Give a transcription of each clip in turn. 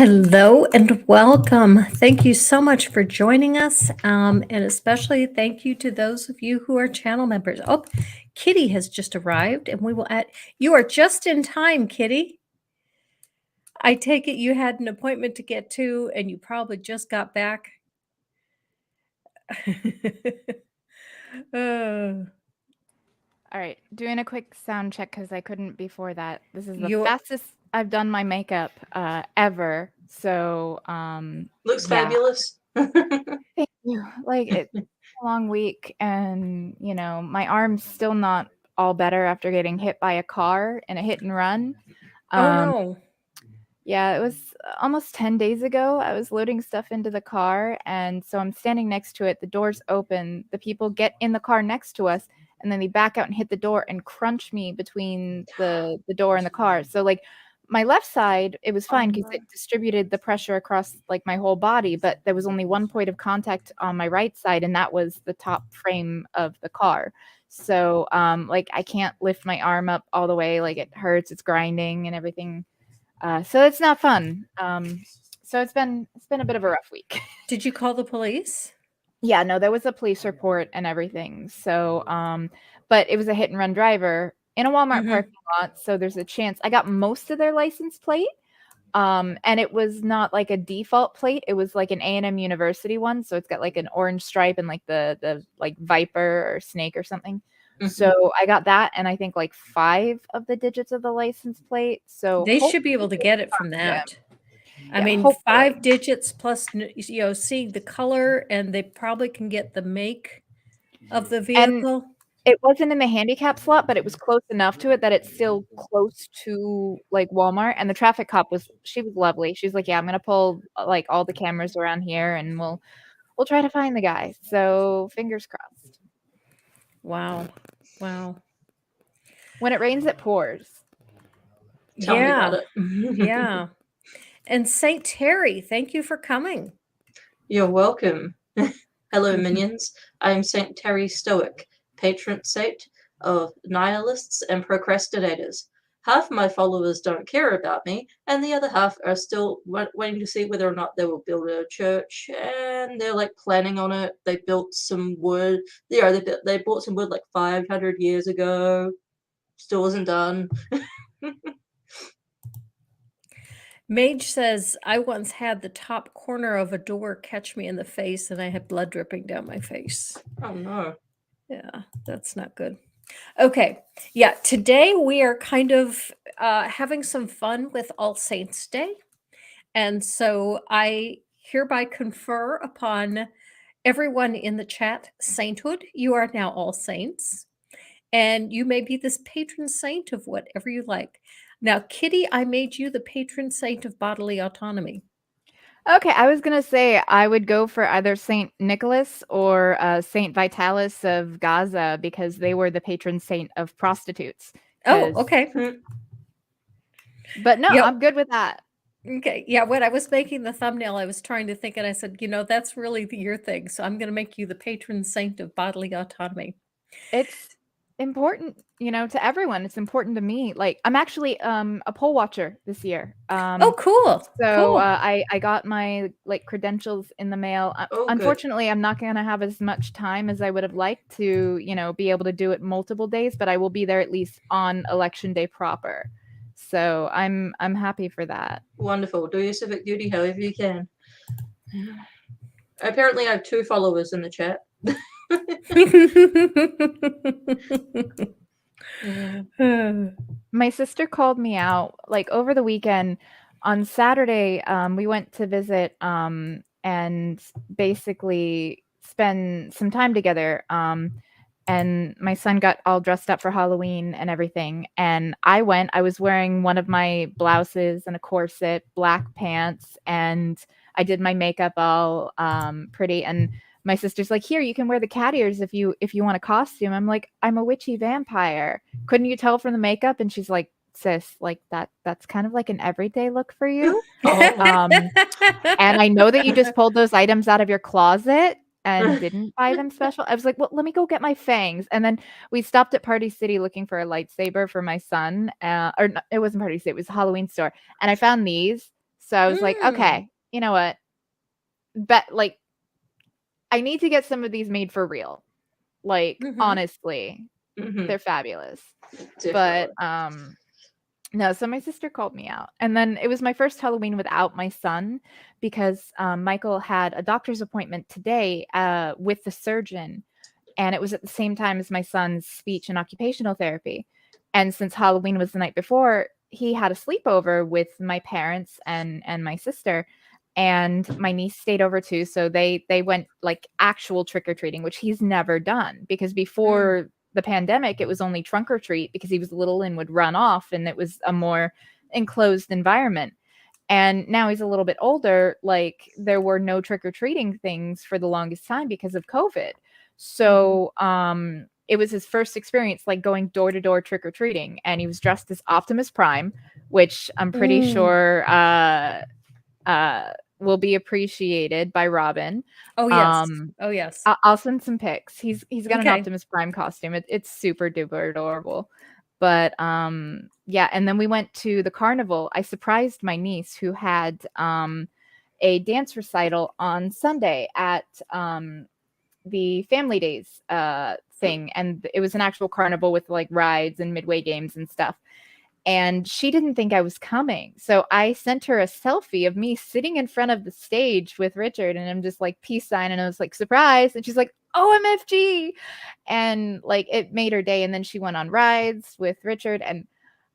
Hello and welcome. Thank you so much for joining us. And especially thank you to those of you who are channel members. Oh, Kitty has just arrived and we will add, you are just in time, Kitty. I take it you had an appointment to get to and you probably just got back. Uh, All right, doing a quick sound check because I couldn't before that. This is the you fastest I've done my makeup ever. So, Looks yeah, fabulous. thank you. Like it's a long week, and my arm's still not all better after getting hit by a car in a hit and run. Oh Um, no. yeah, it was almost 10 days ago. I was loading stuff into the car, and so I'm standing next to it. The door's open. The people get in the car next to us, and then they back out and hit the door and crunch me between the door and the car. So like my left side, it was fine because it distributed the pressure across like my whole body, but there was only one point of contact on my right side, and that was the top frame of the car. So like I can't lift my arm up all the way, like it hurts, it's grinding and everything. So it's not fun. So it's been a bit of a rough week. Did you call the police? Yeah, no, there was a police report and everything. So, but it was a hit and run driver in a Walmart parking lot. So there's a chance I got most of their license plate. And it was not like a default plate. It was like an A&M University one. So it's got like an orange stripe and like the like viper or snake or something. So I got that, and I think like 5 of the digits of the license plate. So They should be able to get it from yeah. that. I Yeah, mean, hopefully. 5 digits plus, seeing the color, and they probably can get the make of the And vehicle. it wasn't in the handicap slot, but it was close enough to it that it's still close to, like, Walmart, and the traffic cop she was lovely. She's like, "Yeah, I'm gonna pull, like, all the cameras around here, and we'll try to find the guy." So, fingers crossed. Wow. Wow. When it rains, it pours. Tell me about Yeah. it. Yeah. And Saint Terry, thank you for coming. You're welcome. Hello, minions. I am Saint Terry Stoic, patron saint of nihilists and procrastinators. Half my followers don't care about me, and the other half are still waiting to see whether or not they will build a church, and they're like planning on it. They built some wood. Yeah, they bought some wood like 500 years ago. Still isn't done. Mage says, I once had the top corner of a door catch me in the face, and I had blood dripping down my face. Oh no. Yeah, that's not good. Okay. Yeah, today we are kind of having some fun with All Saints Day. And so I hereby confer upon everyone in the chat sainthood. You are now all saints. And you may be this patron saint of whatever you like. Now, Kitty, I made you the patron saint of bodily autonomy. Okay, I was gonna say I would go for either Saint Nicholas or Saint Vitalis of Gaza because they were the patron saint of prostitutes. Oh, okay. But no, Yep. I'm good with that. Okay. Yeah, when I was making the thumbnail, I was trying to think, and I said, that's really your thing. So I'm going to make you the patron saint of bodily autonomy. It's important, to everyone. It's important to me. Like, I'm actually a poll watcher this year. Oh, cool. So Cool. I got my like credentials in the mail. Oh, good. Unfortunately, I'm not going to have as much time as I would have liked to, be able to do it multiple days, but I will be there at least on election day proper. So I'm happy for that. Wonderful. Do your civic duty however you can. Apparently, I have 2 followers in the chat. My sister called me out like over the weekend. On Saturday, we went to visit and basically spend some time together. And my son got all dressed up for Halloween and everything. And I was wearing one of my blouses and a corset, black pants, and I did my makeup all pretty. And my sister's like, "Here, you can wear the cat ears if you want a costume." I'm like, "I'm a witchy vampire. Couldn't you tell from the makeup?" And she's like, "Sis, like that's kind of like an everyday look for you." And I know that you just pulled those items out of your closet and didn't buy them special. I was like, "Well, let me go get my fangs." And then we stopped at Party City looking for a lightsaber for my son. Or no, it wasn't Party City, it was a Halloween store. And I found these. So I was like, okay, you know what? But like, I need to get some of these made for real. Like, honestly, they're fabulous. Definitely. But no, so my sister called me out. And then it was my first Halloween without my son because Michael had a doctor's appointment today with the surgeon. And it was at the same time as my son's speech and occupational therapy. And since Halloween was the night before, he had a sleepover with my parents and my sister. And my niece stayed over too. So they went like actual trick-or-treating, which he's never done because before the pandemic, it was only trunk or treat because he was little and would run off and it was a more enclosed environment. And now he's a little bit older, like there were no trick-or-treating things for the longest time because of COVID. So it was his first experience like going door to door trick-or-treating, and he was dressed as Optimus Prime, which I'm pretty sure will be appreciated by Robin. Oh yes. Oh yes. I'll send some pics. He's got an Optimus Prime costume. It's super duper adorable. But yeah, and then we went to the carnival. I surprised my niece who had a dance recital on Sunday at the Family Days thing, and it was an actual carnival with like rides and midway games and stuff. And she didn't think I was coming. So I sent her a selfie of me sitting in front of the stage with Richard, and I'm just like peace sign, and I was like, surprise. And she's like, OMFG. And like it made her day. And then she went on rides with Richard, and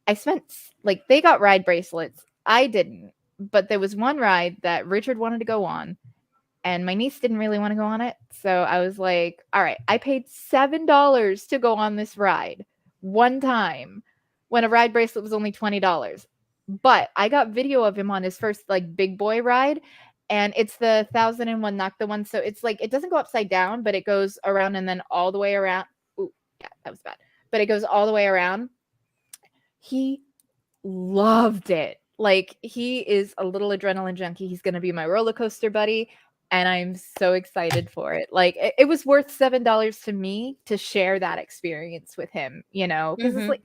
I spent like, they got ride bracelets. I didn't, but there was one ride that Richard wanted to go on, and my niece didn't really want to go on it. So I was like, all right, I paid $7 to go on this ride one time when a ride bracelet was only $20. But I got video of him on his first like big boy ride, and it's the 1001 Knock the One. So it's like, it doesn't go upside down, but it goes around and then all the way around. Ooh, yeah, that was bad. But it goes all the way around. He loved it. Like, he is a little adrenaline junkie. He's going to be my roller coaster buddy, and I'm so excited for it. Like, it was worth $7 to me to share that experience with him, you know, because it's like,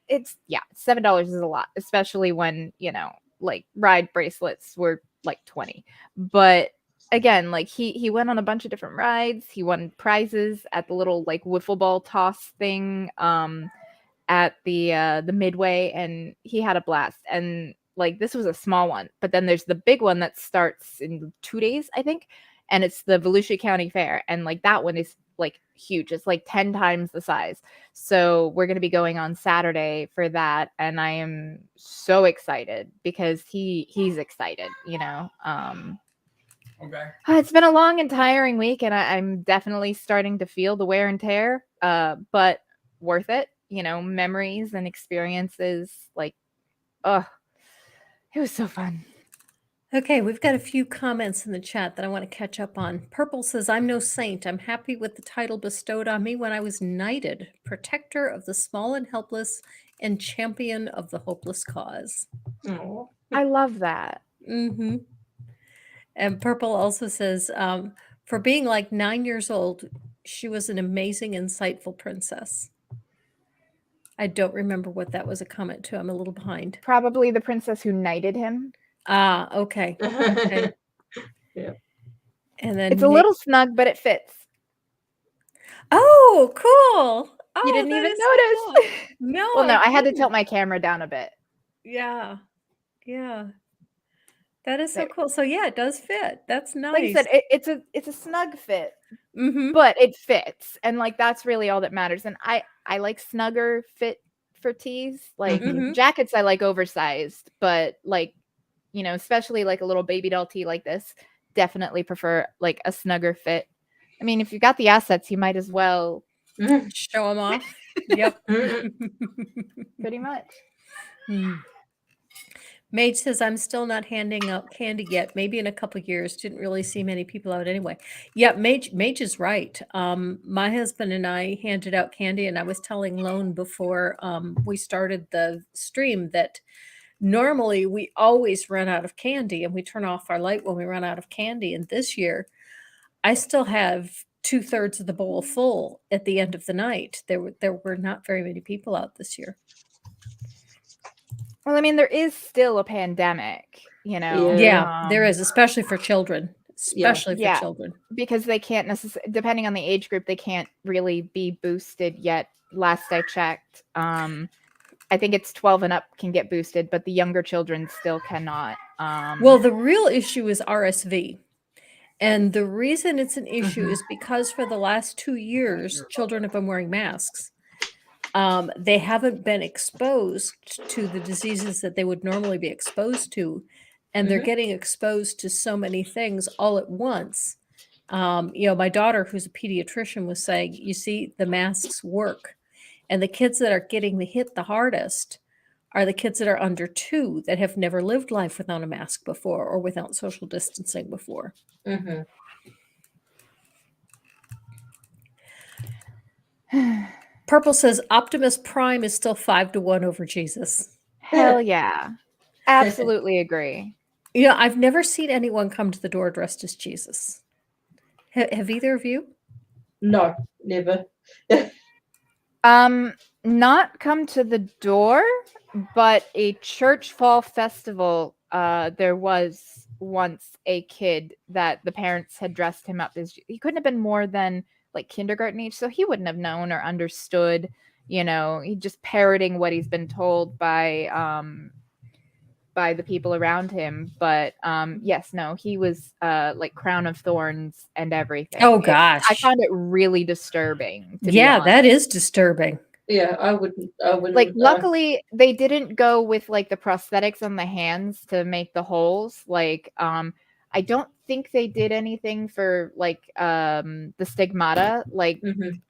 it's $7 is a lot, especially when, you know, like ride bracelets were like 20. But again, like he went on a bunch of different rides. He won prizes at the little like wiffle ball toss thing at the Midway, and he had a blast. And like, this was a small one, but then there's the big one that starts in 2 days, I think, and it's the Volusia County Fair, and like that one is like huge. It's like 10 times the size. So we're going to be going on Saturday for that, and I am so excited because he's excited, you know. Okay. It's been a long and tiring week, and I'm definitely starting to feel the wear and tear, but worth it, you know. Memories and experiences, like, oh, it was so fun. Okay, we've got a few comments in the chat that I want to catch up on. Purple says, I'm no saint. I'm happy with the title bestowed on me when I was knighted, protector of the small and helpless and champion of the hopeless cause. Aw. I love that. Mm-hmm. And Purple also says, for being like 9 years old, she was an amazing, insightful princess. I don't remember what that was a comment to. I'm a little behind. Probably the princess who knighted him. Ah, okay. Okay. Yeah. And then It's a little snug, but it fits. Oh, cool. Oh, You didn't that even is so notice. cool. No. Well, no, I had to didn't. tilt my camera down a bit. Yeah. Yeah. That is so There. cool. So yeah, it does fit. That's nice. Like I said, it's a snug fit, Mm-hmm. but it fits, and like that's really all that matters. And I like snugger fit for tees. Like Mhm. jackets, I like oversized, but like, you know, especially like a little baby doll tee like this, definitely prefer like a snugger fit. I mean, if you got the assets, you might as well Show them off. Yep. pretty much. Mage says, I'm still not handing out candy yet. Maybe in a couple years. Didn't really see many people out anyway. Yeah, Mage is right. My husband and I handed out candy, and I was telling Lone before we started the stream that normally we always run out of candy, and we turn off our light when we run out of candy. And this year, I still have 2/3 of the bowl full at the end of the night. There were not very many people out this year. Well, I mean, there is still a pandemic. you know. Yeah, there is, especially for children. Yeah. Especially for Yeah. children. Because they can't necessarily, depending on the age group, they can't really be boosted yet. Last I checked, I think it's 12 and up can get boosted, but the younger children still cannot. Well, the real issue is RSV. And the reason it's an issue is because for the last 2 years, children have been wearing masks. They haven't been exposed to the diseases that they would normally be exposed to. And they're getting exposed to so many things all at once. My daughter, who's a pediatrician, was saying, you see, the masks work. And the kids that are getting hit the hardest are the kids that are under 2 that have never lived life without a mask before or without social distancing before. Purple says Optimus Prime is still 5-1 over Jesus. Hell yeah. Absolutely agree. I've never seen anyone come to the door dressed as Jesus. Have either of you? No, never. Not come to the door, but a church fall festival. There was once a kid that the parents had dressed him up as. He couldn't have been more than like kindergarten age, so he wouldn't have known or understood. He just parroting what he's been told by the people around him. But yes, no, he was like crown of thorns and everything. Oh gosh, I found it really disturbing. Yeah, that is disturbing. Yeah, I wouldn't like luckily they didn't go with like the prosthetics on the hands to make the holes. Like I don't think they did anything for like the stigmata like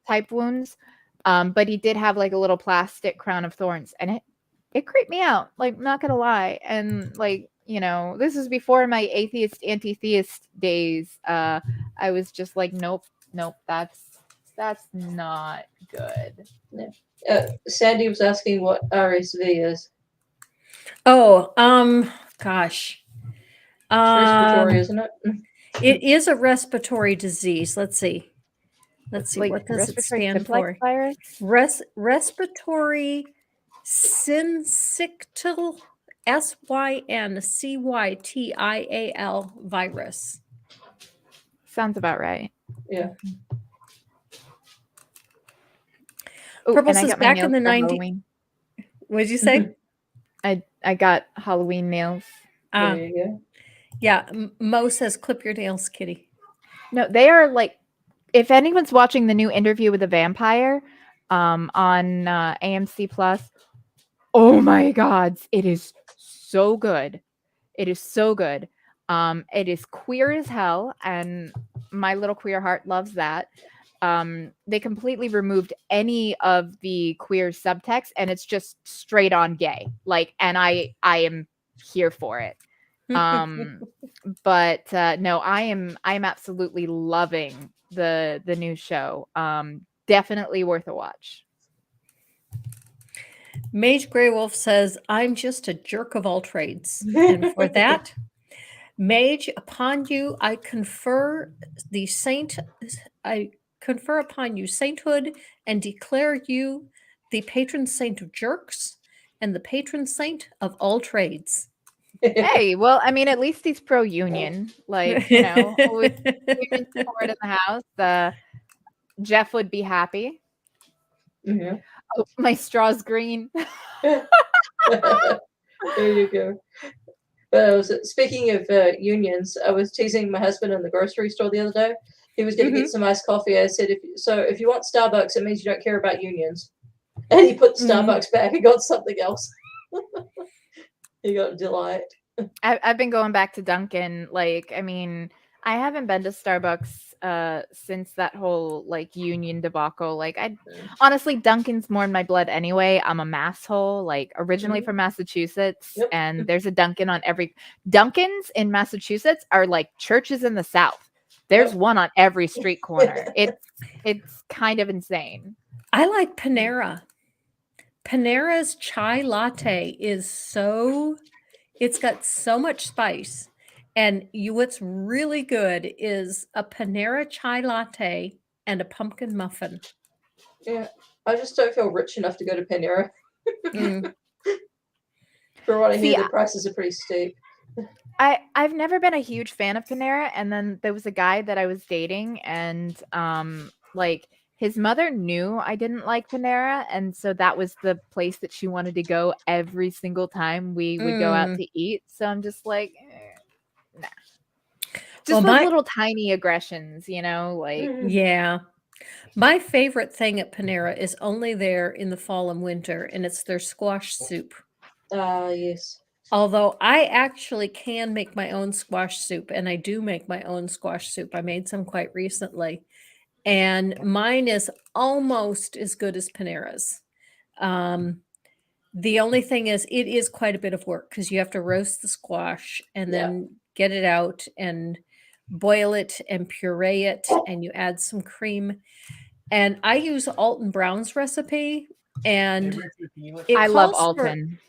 type wounds. But he did have like a little plastic crown of thorns, and it creeped me out, like, not gonna lie. And like, this is before my atheist anti-theist days. I was just like, nope, that's not good. Yeah. Sandy was asking what RSV is. Oh, gosh. Respiratory, isn't it? It is a respiratory disease. Let's see. Like, what does it respiratory stand simplex for? virus? Respiratory syncytial, SYNCYTIAL virus. Sounds about right. Yeah. Oh, Purple and I says got my back nails in the for 90s. Halloween. What did you say? I got Halloween nails. There you go. Yeah, Mo says clip your nails, kitty. No, they are like, if anyone's watching the new Interview with a Vampire on AMC Plus, oh my God, it is so good. It is so good. It is queer as hell, and my little queer heart loves that. They completely removed any of the queer subtext, and it's just straight on gay. Like, and I am here for it. But no, I am absolutely loving the new show. Definitely worth a watch. Mage Grey Wolf says, I'm just a jerk of all trades. And for that, Mage, upon you, I confer upon you sainthood and declare you the patron saint of jerks and the patron saint of all trades. Hey, well, I mean, at least he's pro-union. Like, with union support in the house, Jeff would be happy. Mm-hmm. Oh, my straw's green. There you go. Speaking of unions, I was teasing my husband in the grocery store the other day. He was going to get some iced coffee. I said, if you want Starbucks, it means you don't care about unions. And he put Starbucks back and got something else. He got Delight. I've been going back to Dunkin'. Like, I mean, I haven't been to Starbucks since that whole like union debacle. Like, honestly, Dunkin's more in my blood anyway. I'm a masshole, like originally from Massachusetts, and there's a Dunkin' on every. Dunkin's in Massachusetts are like churches in the South. There's one on every street corner. It's kind of insane. I like Panera. Panera's chai latte is it's got so much spice. And what's really good is a Panera chai latte and a pumpkin muffin. Yeah, I just don't feel rich enough to go to Panera. For what I hear, the prices are pretty steep. I've never been a huge fan of Panera, and then there was a guy that I was dating, and like his mother knew I didn't like Panera, and so that was the place that she wanted to go every single time we would go out to eat. So I'm just like, nah. Just Well, with little tiny aggressions, like yeah. My favorite thing at Panera is only there in the fall and winter, and it's their squash soup. Yes. Although I actually can make my own squash soup, and I do make my own squash soup. I made some quite recently, and mine is almost as good as Panera's. Um, the only thing is, it is quite a bit of work because you have to roast the squash and Yeah. then get it out and boil it and puree it, and you add some cream. And I use Alton Brown's recipe, and it I love calls for Alton.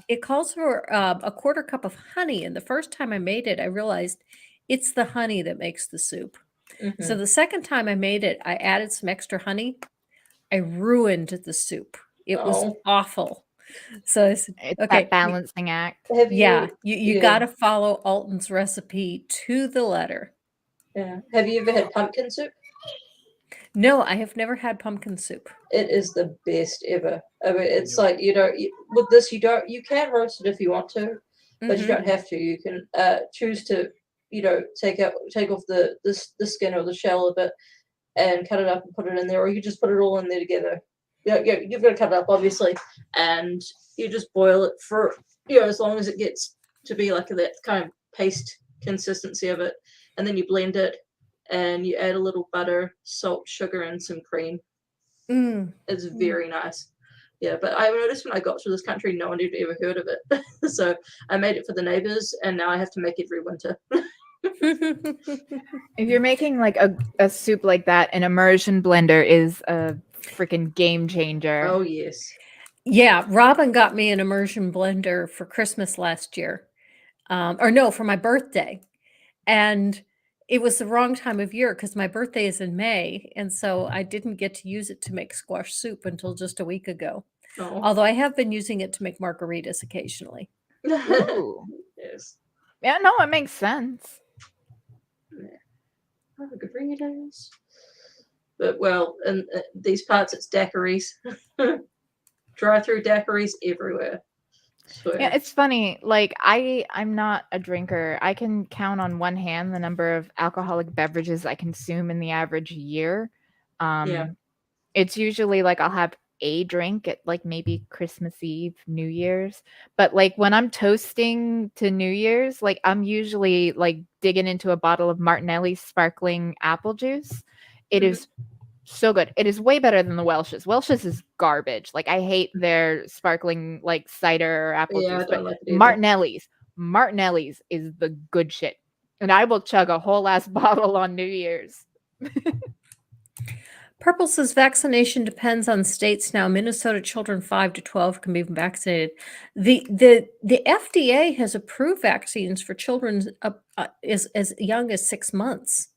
it calls for a quarter cup of honey. And the first time I made it, I realized it's the honey that makes the soup. So Mhm. the second time I made it, I added some extra honey. I ruined the soup. It was Oh. awful. So I said, It's okay, that balancing act. Have yeah, you? you got to follow Alton's recipe to the letter. Yeah. Have you ever had pumpkin soup? No, I have never had pumpkin soup. It is the best ever. I mean, it's like with this you can roast it if you want to, but you Mhm. don't have to. You can choose to take off the skin or the shell of it and cut it up and put it in there, or you just put it all in there together. You've got to cut it up obviously, and you just boil it for as long as it gets to be like that kind of paste consistency of it, and then you blend it, and you add a little butter, salt, sugar, and some cream. Mm. It's very nice. Yeah, but I noticed when I got to this country, no one had ever heard of it. So I made it for the neighbors, and now I have to make it every winter. If you're making like a soup like that, an immersion blender is a freaking game changer. Oh, yes. Yeah, Robin got me an immersion blender for Christmas last year. Or no, for my birthday. And it was the wrong time of year because my birthday is in May. And so I didn't get to use it to make squash soup until just a week ago. Oh. Although I have been using it to make margaritas occasionally. Ooh. Yes. Yeah, no, it makes sense. Margaritas. But well, in these parts, it's daiquiris. Drive-through daiquiris everywhere. Swear. Yeah, it's funny. Like I'm not a drinker. I can count on one hand the number of alcoholic beverages I consume in the average year. Yeah. It's usually like I'll have a drink at like maybe Christmas Eve, New Year's. But like when I'm toasting to New Year's, like I'm usually like digging into a bottle of Martinelli's sparkling apple juice. It Mhm. is so good. It is way better than the Welch's. Welch's is garbage. Like I hate their sparkling like cider or apple Yeah, I juice, don't but like it either. Martinelli's is the good shit. And I will chug a whole ass bottle on New Year's. Purple says vaccination depends on states now. Minnesota children 5 to 12 can be vaccinated. The FDA has approved vaccines for children up as young as 6 months.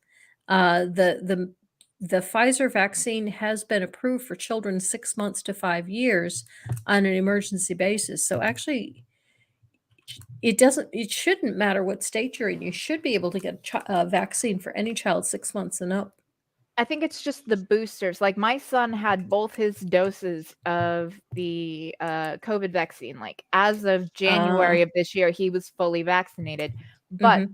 The Pfizer vaccine has been approved for children 6 months to 5 years on an emergency basis. So actually, it shouldn't matter what state you're in. You should be able to get a vaccine for any child 6 months and up. I think it's just the boosters. Like my son had both his doses of the COVID vaccine. Like as of January of this year, he was fully vaccinated. But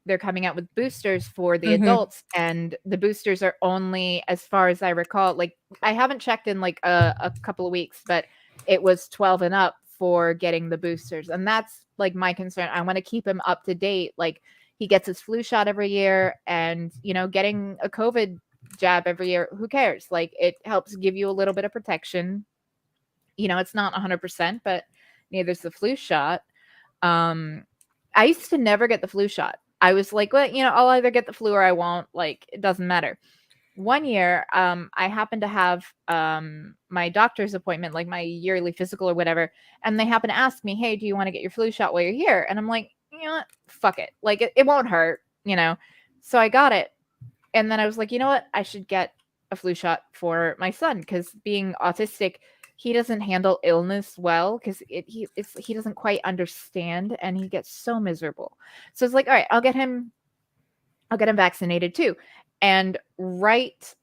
they're coming out with boosters for the adults, and the boosters are only, as far as I recall, like I haven't checked in like a couple of weeks, but it was 12 and up for getting the boosters. And that's like my concern. I want to keep him up to date. Like he gets his flu shot every year, and getting a COVID jab every year, who cares? Like it helps give you a little bit of protection. It's not 100%, but neither's the flu shot. I used to never get the flu shot. I was like, well, I'll either get the flu or I won't. Like, it doesn't matter. One year, I happened to have my doctor's appointment, like my yearly physical or whatever, and they happened to ask me, hey, do you want to get your flu shot while you're here? And I'm like, you know what? Fuck it. Like, it won't hurt, So I got it. And then I was like, you know what? I should get a flu shot for my son, because being autistic, he doesn't handle illness well because he doesn't quite understand, and he gets so miserable. So it's like, all right, I'll get him vaccinated too. And right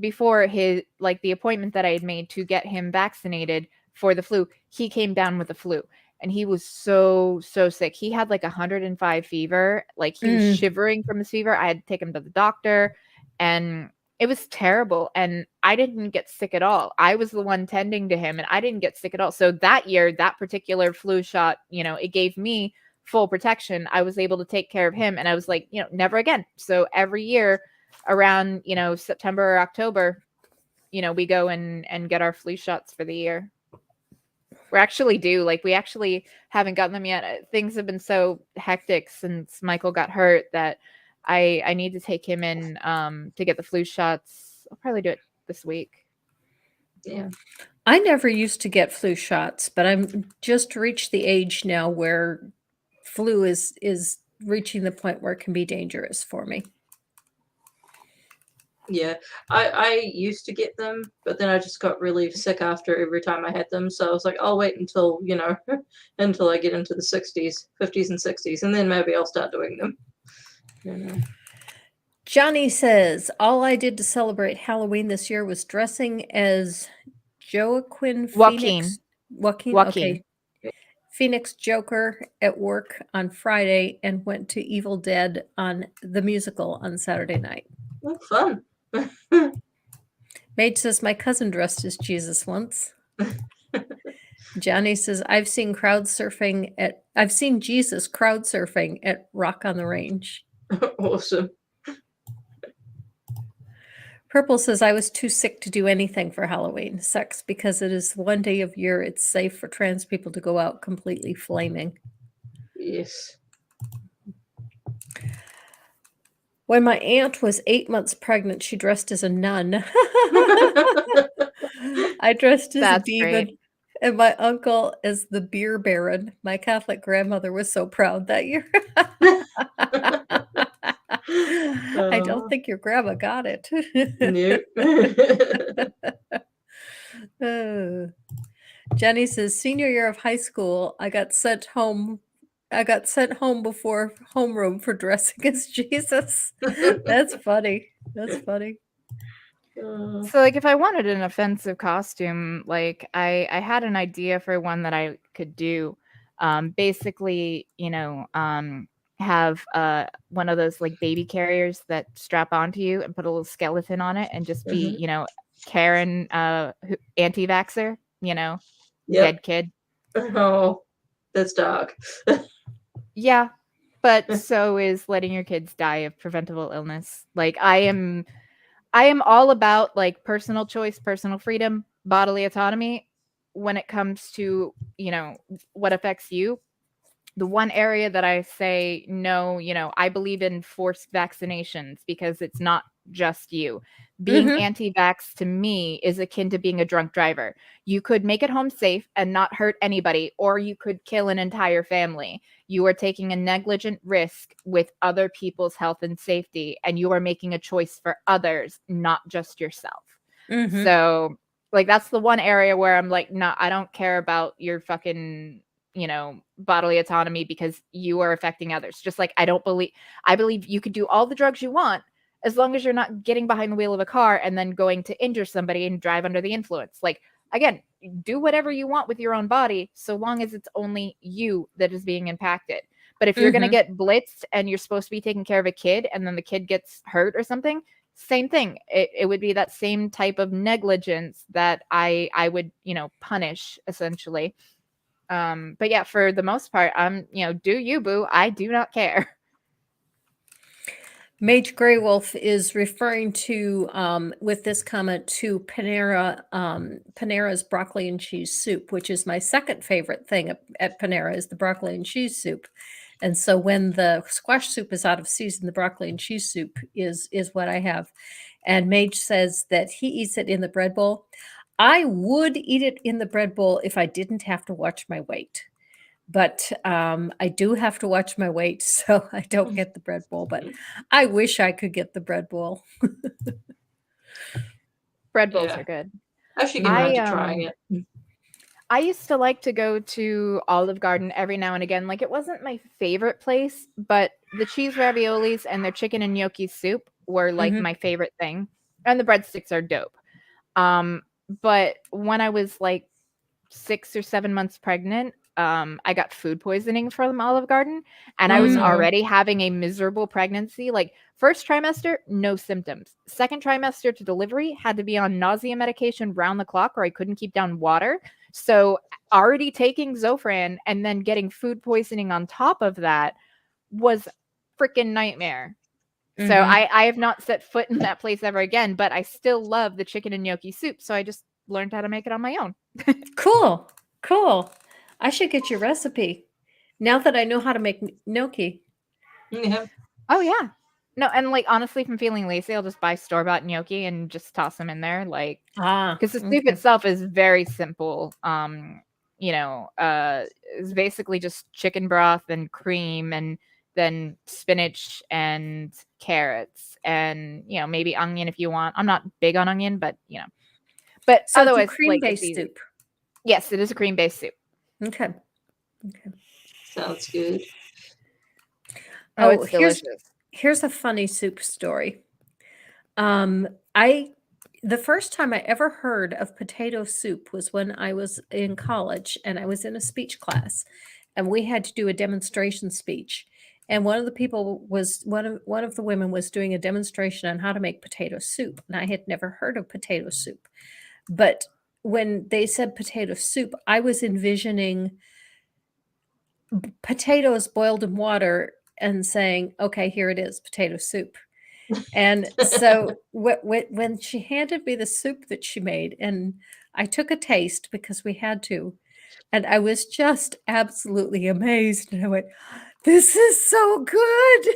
before his the appointment that I had made to get him vaccinated for the flu, he came down with the flu. And he was so sick. He had 105 fever. He was shivering from his fever. I had to take him to the doctor, and it was terrible. And I didn't get sick at all. I was the one tending to him, and I didn't get sick at all. So that year, that particular flu shot, it gave me full protection. I was able to take care of him, and I was like, never again. So every year around, September or October, we go and get our flu shots for the year. We're actually due. We actually haven't gotten them yet. Things have been so hectic since Michael got hurt that I need to take him in to get the flu shots. I'll probably do it this week. Yeah. I never used to get flu shots, but I'm just reached the age now where flu is reaching the point where it can be dangerous for me. Yeah, I used to get them, but then I just got really sick after every time I had them. So I was like, I'll wait until, until I get into the 60s, 50s and 60s, and then maybe I'll start doing them. Johnny says, all I did to celebrate Halloween this year was dressing as Joaquin Phoenix. Joaquin. Okay. Phoenix Joker at work on Friday and went to Evil Dead on the musical on Saturday night. Oh, fun. Mage says, my cousin dressed as Jesus once. Johnny says, I've seen Jesus crowd surfing at Rock on the Range. Awesome. Purple says, I was too sick to do anything for Halloween. Sucks because it is one day of year it's safe for trans people to go out completely flaming. Yes. When my aunt was 8 months pregnant, she dressed as a nun. I dressed as a demon. Great. And my uncle as the beer baron. My Catholic grandmother was so proud that year. I don't think your grandma got it. Nope. Jenny says, senior year of high school, I got sent home before homeroom for dressing as Jesus. That's funny. That's funny. So if I wanted an offensive costume, I had an idea for one that I could do. Basically, have one of those baby carriers that strap onto you and put a little skeleton on it and just be, Karen, anti-vaxxer, Yep. Dead kid. Oh, that's dark. Yeah, but so is letting your kids die of preventable illness. I am all about personal choice, personal freedom, bodily autonomy when it comes to, what affects you. The one area that I say no, I believe in forced vaccinations because it's not just you. Being anti-vax to me is akin to being a drunk driver. You could make it home safe and not hurt anybody, or you could kill an entire family. You are taking a negligent risk with other people's health and safety, and you are making a choice for others, not just yourself. So, that's the one area where I'm no, I don't care about your fucking bodily autonomy because you are affecting others. Just I believe you could do all the drugs you want as long as you're not getting behind the wheel of a car and then going to injure somebody and drive under the influence. Again, do whatever you want with your own body so long as it's only you that is being impacted. But if you're going to get blitzed and you're supposed to be taking care of a kid and then the kid gets hurt or something, same thing. It would be that same type of negligence that I would, punish essentially. But yeah, for the most part, do you, boo? I do not care. Mage Grey Wolf is referring to, with this comment, to Panera's broccoli and cheese soup, which is my second favorite thing at Panera is the broccoli and cheese soup. And so when the squash soup is out of season, the broccoli and cheese soup is what I have. And Mage says that he eats it in the bread bowl. I would eat it in the bread bowl if I didn't have to watch my weight. But I do have to watch my weight, so I don't get the bread bowl. But I wish I could get the bread bowl. Bread bowls are good. I should get around to trying it. I used to like to go to Olive Garden every now and again. Like, it wasn't my favorite place, but the cheese raviolis and their chicken and gnocchi soup were like Mhm. my favorite thing. And the breadsticks are dope. But when I was like 6 or 7 months pregnant, I got food poisoning from Olive Garden, and I was no. already having a miserable pregnancy. Like, first trimester, no symptoms. Second trimester to delivery, had to be on nausea medication round the clock, or I couldn't keep down water. So already taking Zofran and then getting food poisoning on top of that was freaking nightmare. So Mhm. I have not set foot in that place ever again, but I still love the chicken and gnocchi soup. So I just learned how to make it on my own. Cool. Cool. I should get your recipe now that I know how to make gnocchi. Yeah. Oh yeah. No, and like honestly, if I'm feeling lazy, I'll just buy store-bought gnocchi and just toss them in there. Like, because the soup Okay. itself is very simple. It's basically just chicken broth and cream and then spinach and carrots and maybe onion if you want. I'm not big on onion, but But So it's a otherwise, like, it's cream-based easy. soup. Yes, it is a cream-based soup. Okay. Okay. Sounds good. Oh, Oh, it's delicious. here's a funny soup story. The first time I ever heard of potato soup was when I was in college and I was in a speech class, and we had to do a demonstration speech. And one of the people was one of the women was doing a demonstration on how to make potato soup, and I had never heard of potato soup. But when they said potato soup, I was envisioning potatoes boiled in water and saying, "Okay, here it is, potato soup." And so when she handed me the soup that she made, and I took a taste because we had to, and I was just absolutely amazed. And I went, "This is so good."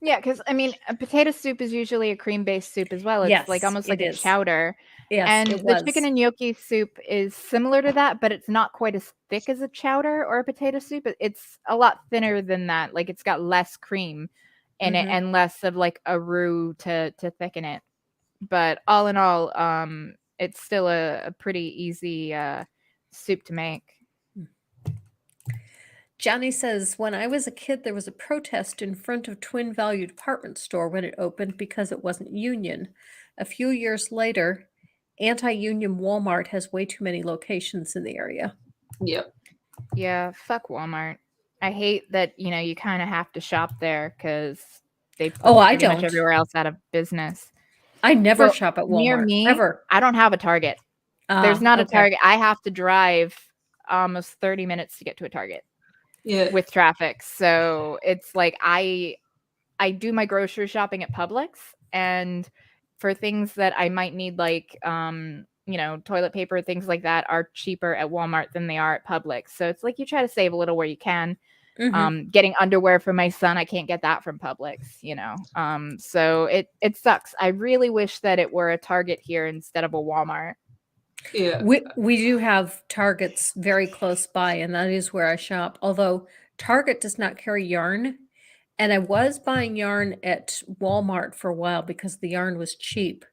Yeah, because I mean, a potato soup is usually a cream-based soup as well. It's like Yes, almost it like a is. chowder. Yes, And it the chicken was. and gnocchi soup is similar to that, but it's not quite as thick as a chowder or a potato soup. It's a lot thinner than that. Like, it's got less cream in it Mhm. and less of like a roux to thicken it. But all in all, it's still a pretty easy soup to make. Johnny says, when I was a kid, there was a protest in front of Twin Value Department Store when it opened because it wasn't union. A few years later, anti-union Walmart has way too many locations in the area. Yep. Yeah, fuck Walmart. I hate that, you kind of have to shop there because they put Oh, I pretty much don't. everywhere else out of business. I never Well, shop at near Walmart, me, ever. I don't have a Target. There's not a Okay. Target. I have to drive almost 30 minutes to get to a Target Yeah. with traffic. So it's like I do my grocery shopping at Publix, and for things that I might need, like toilet paper, things like that, are cheaper at Walmart than they are at Publix. So it's like you try to save a little where you can. Mhm. Getting underwear for my son, I can't get that from Publix, so it sucks. I really wish that it were a Target here instead of a Walmart. Yeah. We do have Targets very close by, and that is where I shop. Although Target does not carry yarn, and I was buying yarn at Walmart for a while because the yarn was cheap.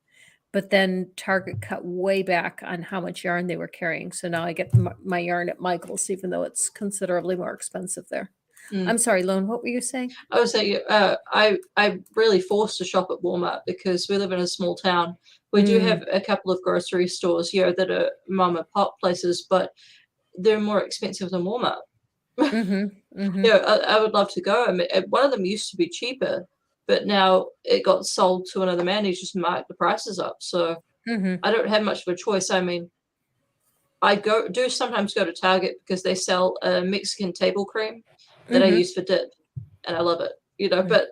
But then Target cut way back on how much yarn they were carrying. So now I get my yarn at Michael's, even though it's considerably more expensive there. I'm sorry, Lone, what were you saying? I was saying, I'm really forced to shop at Walmart because we live in a small town. We do have a couple of grocery stores here that are mom and pop places, but they're more expensive than Walmart. Mm-hmm. I would love to go. I mean, one of them used to be cheaper, but now it got sold to another man. He's just marked the prices up, so Mm-hmm. I don't have much of a choice. I mean, I do sometimes go to Target because they sell a Mexican table cream that I Mm-hmm. use for dip, and I love it. But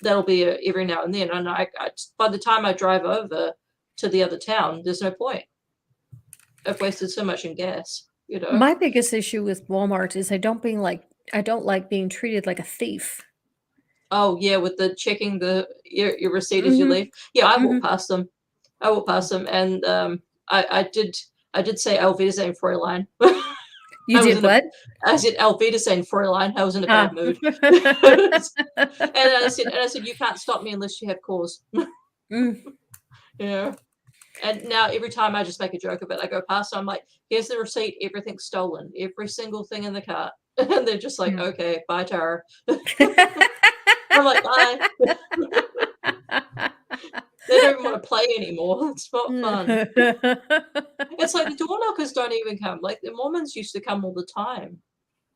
that'll be every now and then. And I by the time I drive over to the other town, there's no point. I've wasted so much in gas. My biggest issue with Walmart is I don't like being treated like a thief. Oh yeah, with the checking your receipt as you Mm-hmm. leave. Yeah, I walk Mm-hmm. past them. And I did say Alvedisane Fräulein. You did what? I said Alvedisane Fräulein. I was in a bad mood. And I said you can't stop me unless you have cause. Mm. Yeah. And now every time I just make a joke of it, I go past, I'm like, here's the receipt, everything's stolen, every single thing in the cart. And they're just like, okay, bye, Tara. I'm like, bye. They don't even want to play anymore. It's not fun. It's like the door knockers don't even come. Like the Mormons used to come all the time,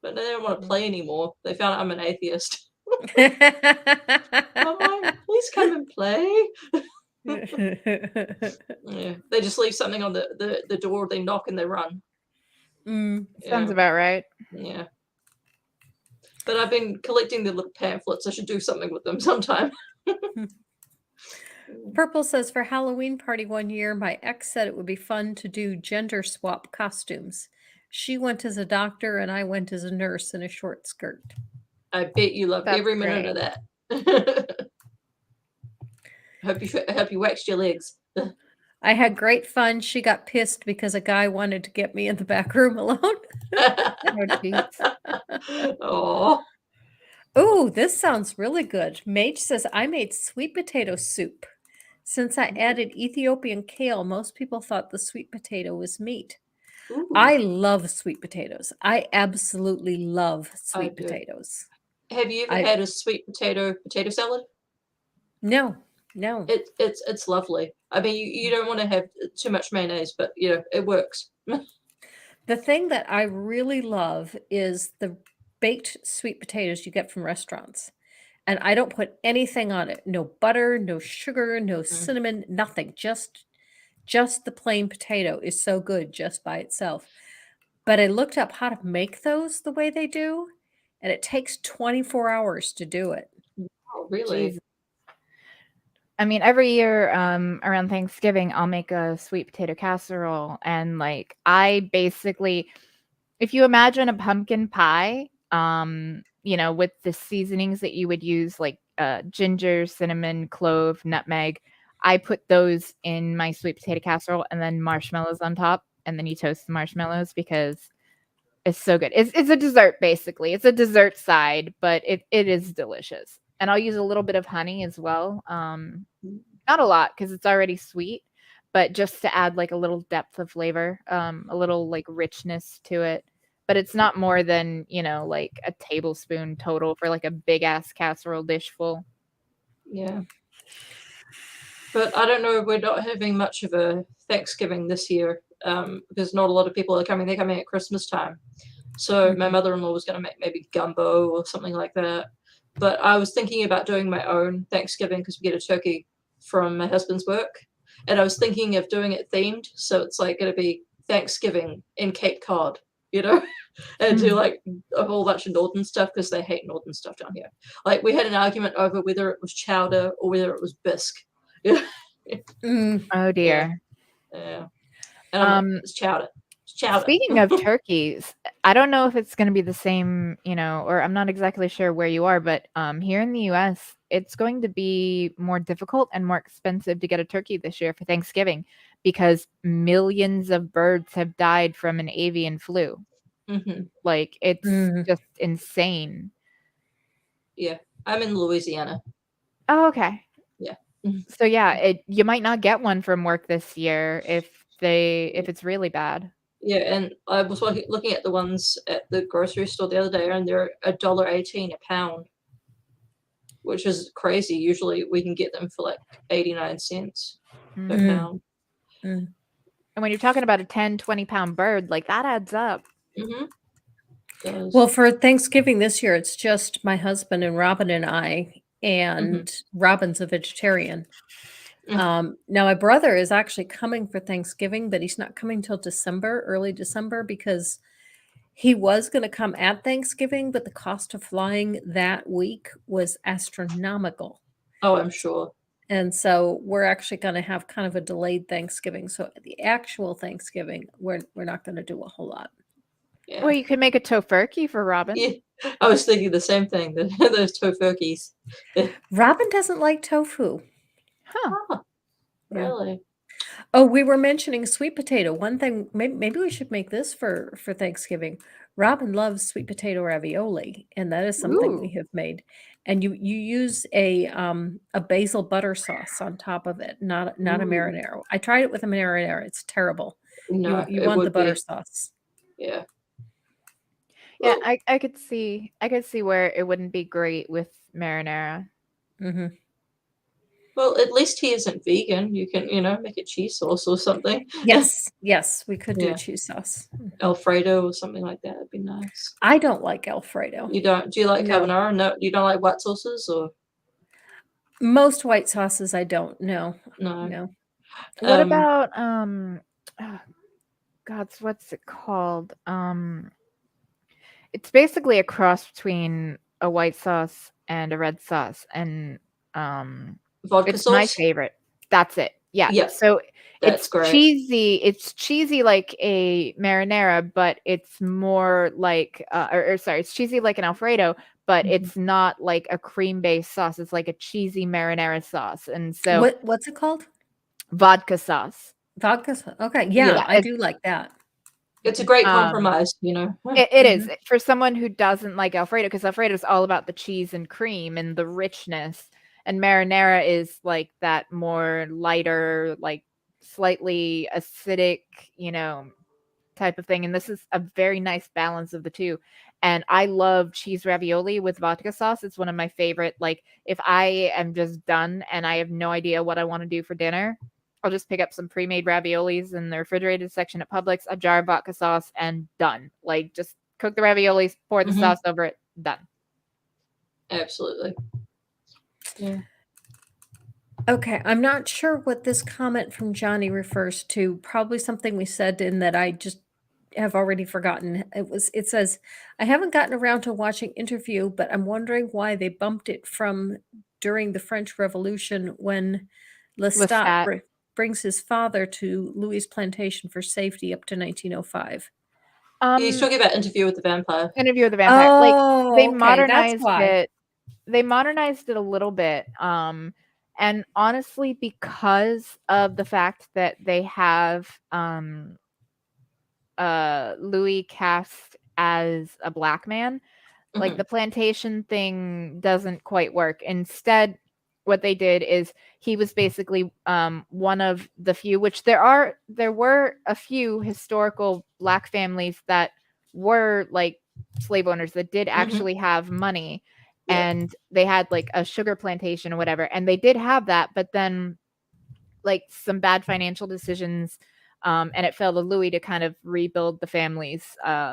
but they don't want to play anymore. They found out I'm an atheist. I'm like, please come and play. Yeah, they just leave something on the door. They knock and they run. Sounds about right. Yeah. But I've been collecting the little pamphlets. I should do something with them sometime. Purple says, for Halloween party one year, my ex said it would be fun to do gender swap costumes. She went as a doctor and I went as a nurse in a short skirt. I bet you loved That's every minute of that. I hope you waxed your legs. I had great fun. She got pissed because a guy wanted to get me in the back room alone. Oh. Oh, this sounds really good. Mage says, I made sweet potato soup. Since I added Ethiopian kale, most people thought the sweet potato was meat. Ooh. I love sweet potatoes. I absolutely love sweet potatoes. Have you ever had a sweet potato salad? No. It's lovely. I mean, you don't want to have too much mayonnaise, but it works. The thing that I really love is the baked sweet potatoes you get from restaurants. And I don't put anything on it. No butter, no sugar, no cinnamon, nothing. Just the plain potato is so good just by itself. But I looked up how to make those the way they do, and it takes 24 hours to do it. Oh, really? Jeez. I mean, every year around Thanksgiving, I'll make a sweet potato casserole. And like, I basically, if you imagine a pumpkin pie, with the seasonings that you would use, like ginger, cinnamon, clove, nutmeg, I put those in my sweet potato casserole and then marshmallows on top. And then you toast the marshmallows because it's so good. It's a dessert, basically. It's a dessert side, but it is delicious. And I'll use a little bit of honey as well. Not a lot because it's already sweet, but just to add like a little depth of flavor, a little like richness to it. But it's not more than, like a tablespoon total for like a big ass casserole dish full. Yeah. But I don't know, we're not having much of a Thanksgiving this year because not a lot of people are coming. They're coming at Christmas time. So my mother-in-law was going to make maybe gumbo or something like that. But I was thinking about doing my own Thanksgiving because we get a turkey from my husband's work. And I was thinking of doing it themed. So it's like going to be Thanksgiving in Cape Cod, and do like a whole bunch of northern stuff because they hate northern stuff down here. Like we had an argument over whether it was chowder or whether it was bisque. Oh dear. Yeah. And it's chowder. Speaking of turkeys, I don't know if it's going to be the same, or I'm not exactly sure where you are, but here in the US, it's going to be more difficult and more expensive to get a turkey this year for Thanksgiving because millions of birds have died from an avian flu. Like, it's just insane. Yeah. I'm in Louisiana. Oh, okay. Yeah. So yeah, you might not get one from work this year if it's really bad. Yeah, and I was looking at the ones at the grocery store the other day, and they're $1.18 a pound, which is crazy. Usually, we can get them for like 89 cents a pound. And when you're talking about a 10, 20-pound bird, like that adds up. Well, for Thanksgiving this year, it's just my husband and Robin and I, and Robin's a vegetarian. Now my brother is actually coming for Thanksgiving, but he's not coming till early December, because he was going to come at Thanksgiving, but the cost of flying that week was astronomical. Oh, I'm sure. And so we're actually going to have kind of a delayed Thanksgiving. So the actual Thanksgiving, we're not going to do a whole lot. Yeah. Well, you could make a tofurkey for Robin. Yeah, I was thinking the same thing. Those tofurkeys. Robin doesn't like tofu. Huh. Really? Oh, we were mentioning sweet potato. One thing, maybe we should make this for Thanksgiving. Robin loves sweet potato ravioli, and that is something we Ooh. have made. And you use a basil butter sauce on top of it, not a Ooh. marinara. I tried it with a marinara. It's terrible. No, You it want the would butter be. sauce. Yeah. Yeah, Well, I could see where it wouldn't be great with marinara. Hmm. well, at least he isn't vegan. You can, make a cheese sauce or something. Yes, yes, we could do a Yeah. cheese sauce. Alfredo or something like that would be nice. I don't like Alfredo. You don't? Do you like No. carbonara? No, you don't like white sauces or Most white sauces I don't. No. no? No. What Um, about God's what's it called? It's basically a cross between a white sauce and a red sauce, and vodka it's my sauce? favorite. That's it. Yeah. Yeah, So that's it's great. cheesy. It's cheesy like a marinara, but it's more like, or sorry, it's cheesy like an Alfredo, but Mhm. it's not like a cream-based sauce. It's like a cheesy marinara sauce, and so What's it called? vodka sauce. Vodka sauce. Okay. Yeah. Yeah, I do like that. It's a great Um, compromise, It is Mhm. for someone who doesn't like Alfredo, because Alfredo is all about the cheese and cream and the richness, and marinara is like that more lighter, like slightly acidic, type of thing. And this is a very nice balance of the two. And I love cheese ravioli with vodka sauce. It's one of my favorite. Like, if I am just done and I have no idea what I want to do for dinner, I'll just pick up some pre-made raviolis in the refrigerated section at Publix, a jar of vodka sauce, and done. Like, just cook the raviolis, pour the Mhm. sauce over it, done. Absolutely. Yeah. Okay, I'm not sure what this comment from Johnny refers to. Probably something we said in that I just have already forgotten. It says, I haven't gotten around to watching interview, but I'm wondering why they bumped it from during the French Revolution when Lestat Lestat. brings his father to Louis' plantation for safety up to 1905. He's talking about Interview with the Vampire. Interview with the Vampire. Like, they Oh, okay, that's modernized why. it. They modernized it a little bit. And honestly, because of the fact that they have Louis cast as a black man, like, Mhm. the plantation thing doesn't quite work. Instead, what they did is he was basically one of the few, which there were a few historical black families that were like slave owners that did actually have money, Yeah. and they had like a sugar plantation or whatever, and they did have that, but then like some bad financial decisions, and it fell to Louis to kind of rebuild the family's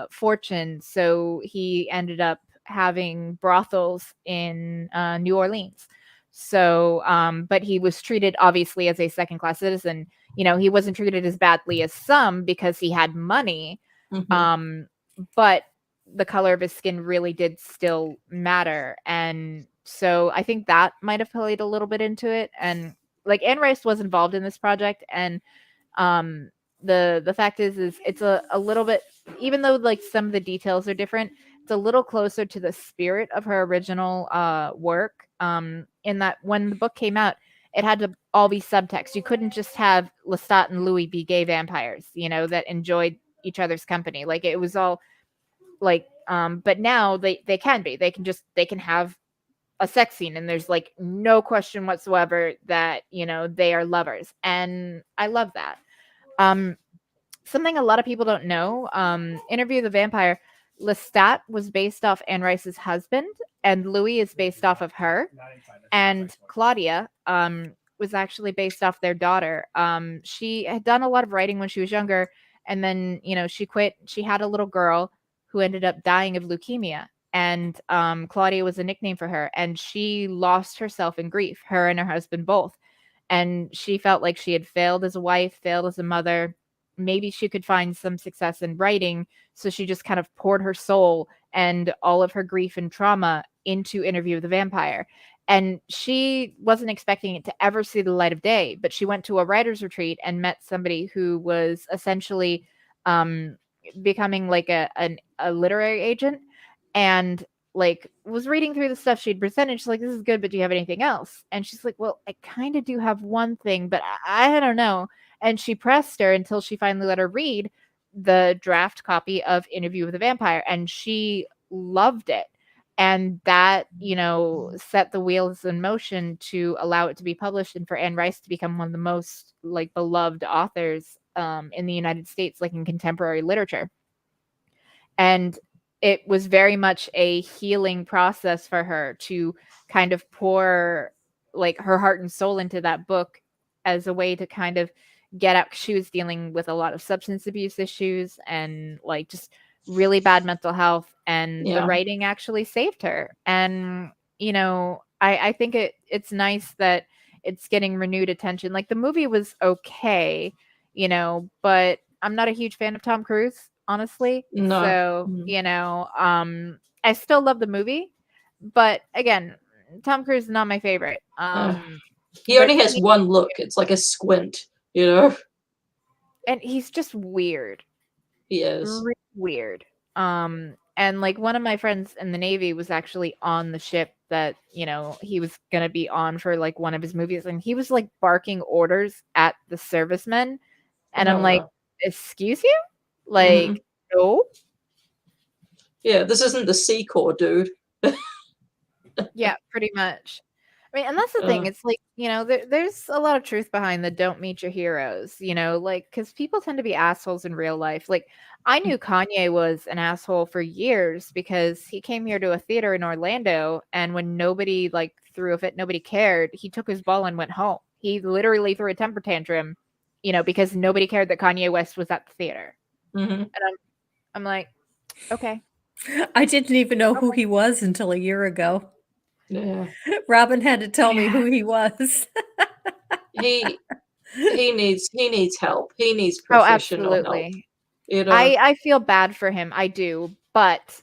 fortune. So he ended up having brothels in New Orleans. So, but he was treated obviously as a second class citizen. He wasn't treated as badly as some because he had money. Mhm. But the color of his skin really did still matter. And so I think that might have played a little bit into it. And like, Anne Rice was involved in this project, and the fact is it's a little bit, even though like some of the details are different, it's a little closer to the spirit of her original work, in that when the book came out, it had to all be subtext. You couldn't just have Lestat and Louis be gay vampires, that enjoyed each other's company. Like, it was all like, but now they can be, they can have a sex scene, and there's like no question whatsoever that they are lovers, and I love that. Something a lot of people don't know, Interview with the Vampire, Lestat was based off Anne Rice's husband, and Louis is based off of her, and Claudia was actually based off their daughter. She had done a lot of writing when she was younger, and then she quit. She had a little girl who ended up dying of leukemia, and Claudia was a nickname for her, and she lost herself in grief, her and her husband both, and she felt like she had failed as a wife, failed as a mother. Maybe she could find some success in writing, so she just kind of poured her soul and all of her grief and trauma into Interview with the Vampire. And she wasn't expecting it to ever see the light of day, but she went to a writer's retreat and met somebody who was essentially becoming like a literary agent, and like was reading through the stuff she'd presented. She's like, this is good, but do you have anything else? And she's like, well, I kind of do have one thing, but I don't know. And she pressed her until she finally let her read. the draft copy of Interview with a Vampire, and she loved it. And that, set the wheels in motion to allow it to be published and for Anne Rice to become one of the most like beloved authors in the United States, like in contemporary literature. And it was very much a healing process for her to kind of pour like her heart and soul into that book as a way to kind of get out. She was dealing with a lot of substance abuse issues and like just really bad mental health, and the writing actually saved her. And I think it's nice that it's getting renewed attention. Like the movie was okay, but I'm not a huge fan of Tom Cruise, honestly. No. So, I still love the movie, but again, Tom Cruise is not my favorite. He only has one look. It's like a squint, and he's just weird. He is. Really weird. And like one of my friends in the Navy was actually on the ship that, he was going to be on for like one of his movies, and he was like barking orders at the servicemen. And I'm like, excuse you? Like, no. Yeah, this isn't the Sea Corps, dude. Yeah, pretty much. I mean, and that's the thing. It's like, there's a lot of truth behind the don't meet your heroes, like, because people tend to be assholes in real life. Like, I knew Kanye was an asshole for years because he came here to a theater in Orlando, and when nobody like threw a fit, nobody cared, he took his ball and went home. He literally threw a temper tantrum, because nobody cared that Kanye West was at the theater. And I'm like, okay. I didn't even know who he was until a year ago. Yeah. Robin had to tell me who he was. he needs help. He needs professional absolutely. help. I feel bad for him. I do, but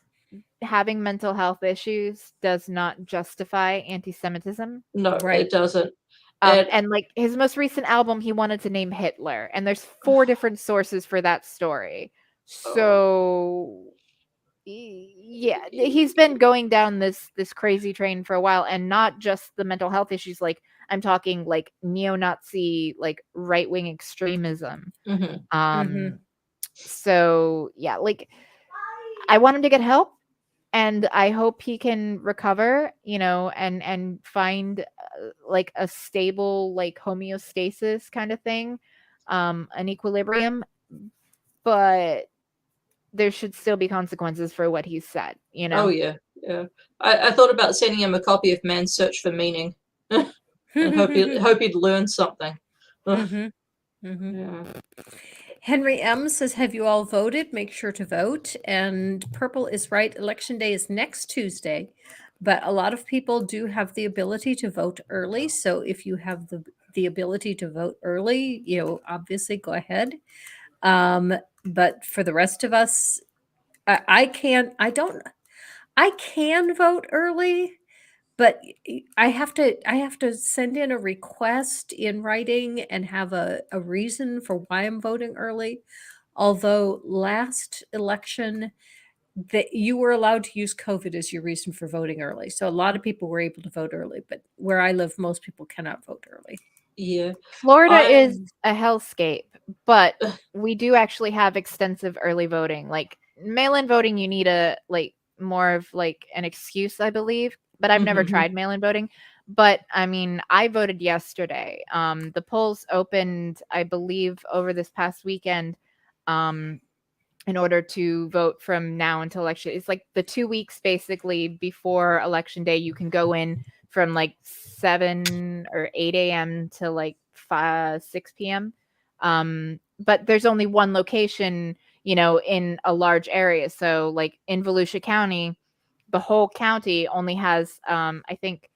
having mental health issues does not justify anti-Semitism. No, it doesn't. And like his most recent album, he wanted to name Hitler, and there's 4 different sources for that story. So yeah, he's been going down this crazy train for a while, and not just the mental health issues. Like I'm talking like neo-Nazi, like right-wing extremism. So yeah, like I want him to get help, and I hope he can recover, and find like a stable like homeostasis kind of thing, an equilibrium. But there should still be consequences for what he said, Oh yeah. I thought about sending him a copy of Man's Search for Meaning. And hope he'd learn something. Yeah. Henry M says, have you all voted? Make sure to vote. And Purple is right. Election day is next Tuesday, but a lot of people do have the ability to vote early. So if you have the ability to vote early, obviously go ahead. But for the rest of us, I can vote early, but I have to send in a request in writing and have a reason for why I'm voting early. Although last election that you were allowed to use COVID as your reason for voting early. So a lot of people were able to vote early, but where I live, most people cannot vote early. Yeah. Florida is a hellscape, but we do actually have extensive early voting. Like mail-in voting, you need more of like an excuse, I believe. But I've never tried mail-in voting. But I mean, I voted yesterday. The polls opened, I believe, over this past weekend. In order to vote from now until election, it's like the 2 weeks basically before election day. You can go in from like 7 or 8 a.m. to like 6 p.m. But there's only one location, in a large area. So like in Volusia County, the whole county only has, I think,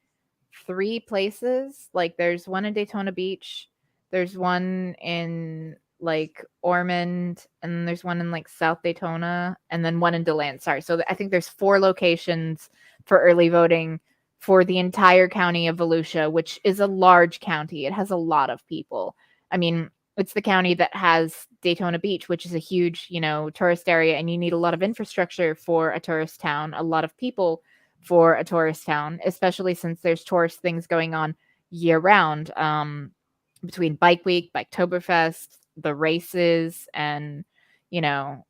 3 places. Like there's one in Daytona Beach, there's one in like Ormond, and there's one in like South Daytona, and then one in DeLand. Sorry. So I think there's 4 locations for early voting for the entire county of Volusia, which is a large county. It has a lot of people. I mean, it's the county that has Daytona Beach, which is a huge, tourist area, and you need a lot of infrastructure for a tourist town, a lot of people for a tourist town, especially since there's tourist things going on year round, between Bike Week, Biketoberfest, the races, and it's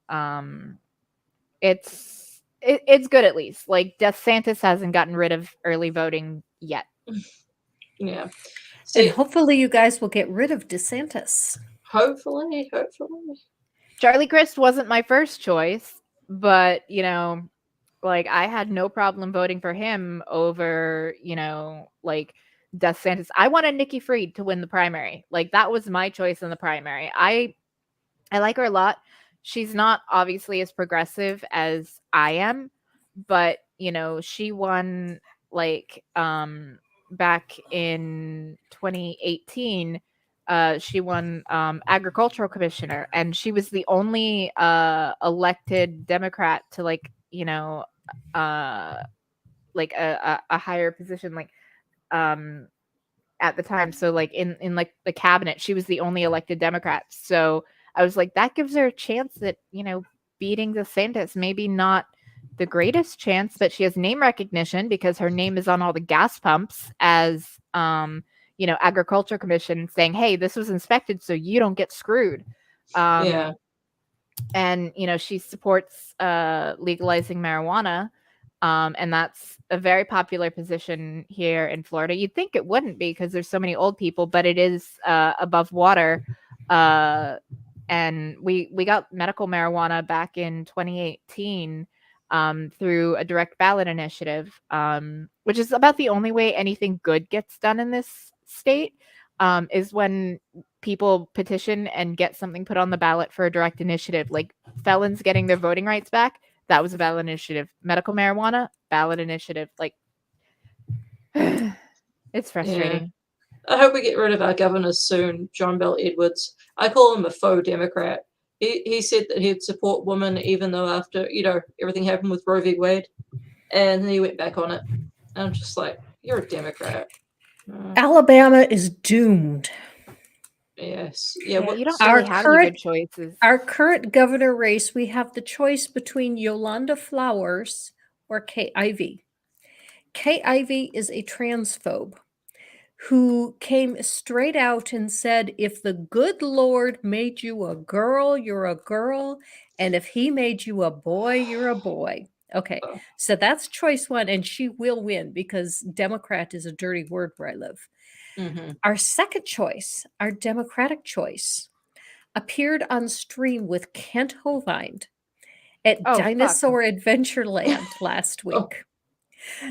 good at least. Like DeSantis hasn't gotten rid of early voting yet. Yeah. And See, hopefully you guys will get rid of DeSantis. hopefully. Charlie Crist wasn't my first choice, but like I had no problem voting for him over, like DeSantis. I wanted Nikki Fried to win the primary. Like that was my choice in the primary. I like her a lot. She's not obviously as progressive as I am, but she won like back in 2018. She won agricultural commissioner, and she was the only elected Democrat to like a higher position, like at the time. So like in like the cabinet, she was the only elected Democrat. So I was like, that gives her a chance at beating DeSantis. Maybe not the greatest chance, but she has name recognition because her name is on all the gas pumps as agriculture commission saying, hey, this was inspected so you don't get screwed. Yeah. And she supports legalizing marijuana. And that's a very popular position here in Florida. You'd think it wouldn't be because there's so many old people, but it is above water. And we got medical marijuana back in 2018 through a direct ballot initiative, which is about the only way anything good gets done in this state, is when people petition and get something put on the ballot for a direct initiative, like felons getting their voting rights back. That was a ballot initiative. Medical marijuana, ballot initiative. Like, it's frustrating. I hope we get rid of our governor soon, John Bell Edwards. I call him a faux Democrat. He said that he'd support women even though after, everything happened with Roe v. Wade. And then he went back on it. And I'm just like, you're a Democrat. Alabama is doomed. Yes. Yeah, Yeah. you don't really have any good choices. Our current governor race, we have the choice between Yolanda Flowers or Kay Ivey. Kay Ivey is a transphobe who came straight out and said, if the good Lord made you a girl, you're a girl. And if he made you a boy, you're a boy. Okay, so that's choice one, and she will win because Democrat is a dirty word where I live. Mm-hmm. Our second choice, our Democratic choice, appeared on stream with Kent Hovind at Dinosaur Adventureland last week.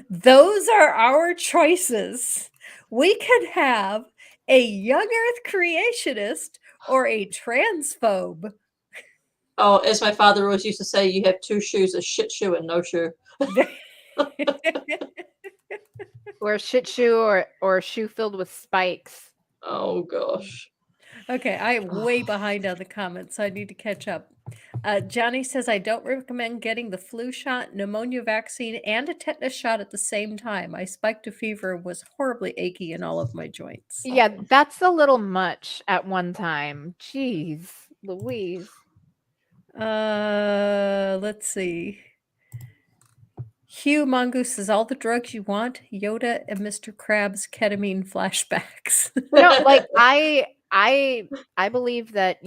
Those are our choices. We could have a young earth creationist or a transphobe. Oh, as my father always used to say, you have two shoes, a shit shoe and no shoe. Or a shit shoe or a shoe filled with spikes. Oh, gosh. Okay, I am way behind on the comments, so I need to catch up. Johnny says, I don't recommend getting the flu shot, pneumonia vaccine, and a tetanus shot at the same time. I spiked a fever and was horribly achy in all of my joints. Yeah, that's a little much at one time. Jeez, Louise. Let's see. Hugh Mongoose says, all the drugs you want, Yoda and Mr. Krabs ketamine flashbacks. Like I believe that,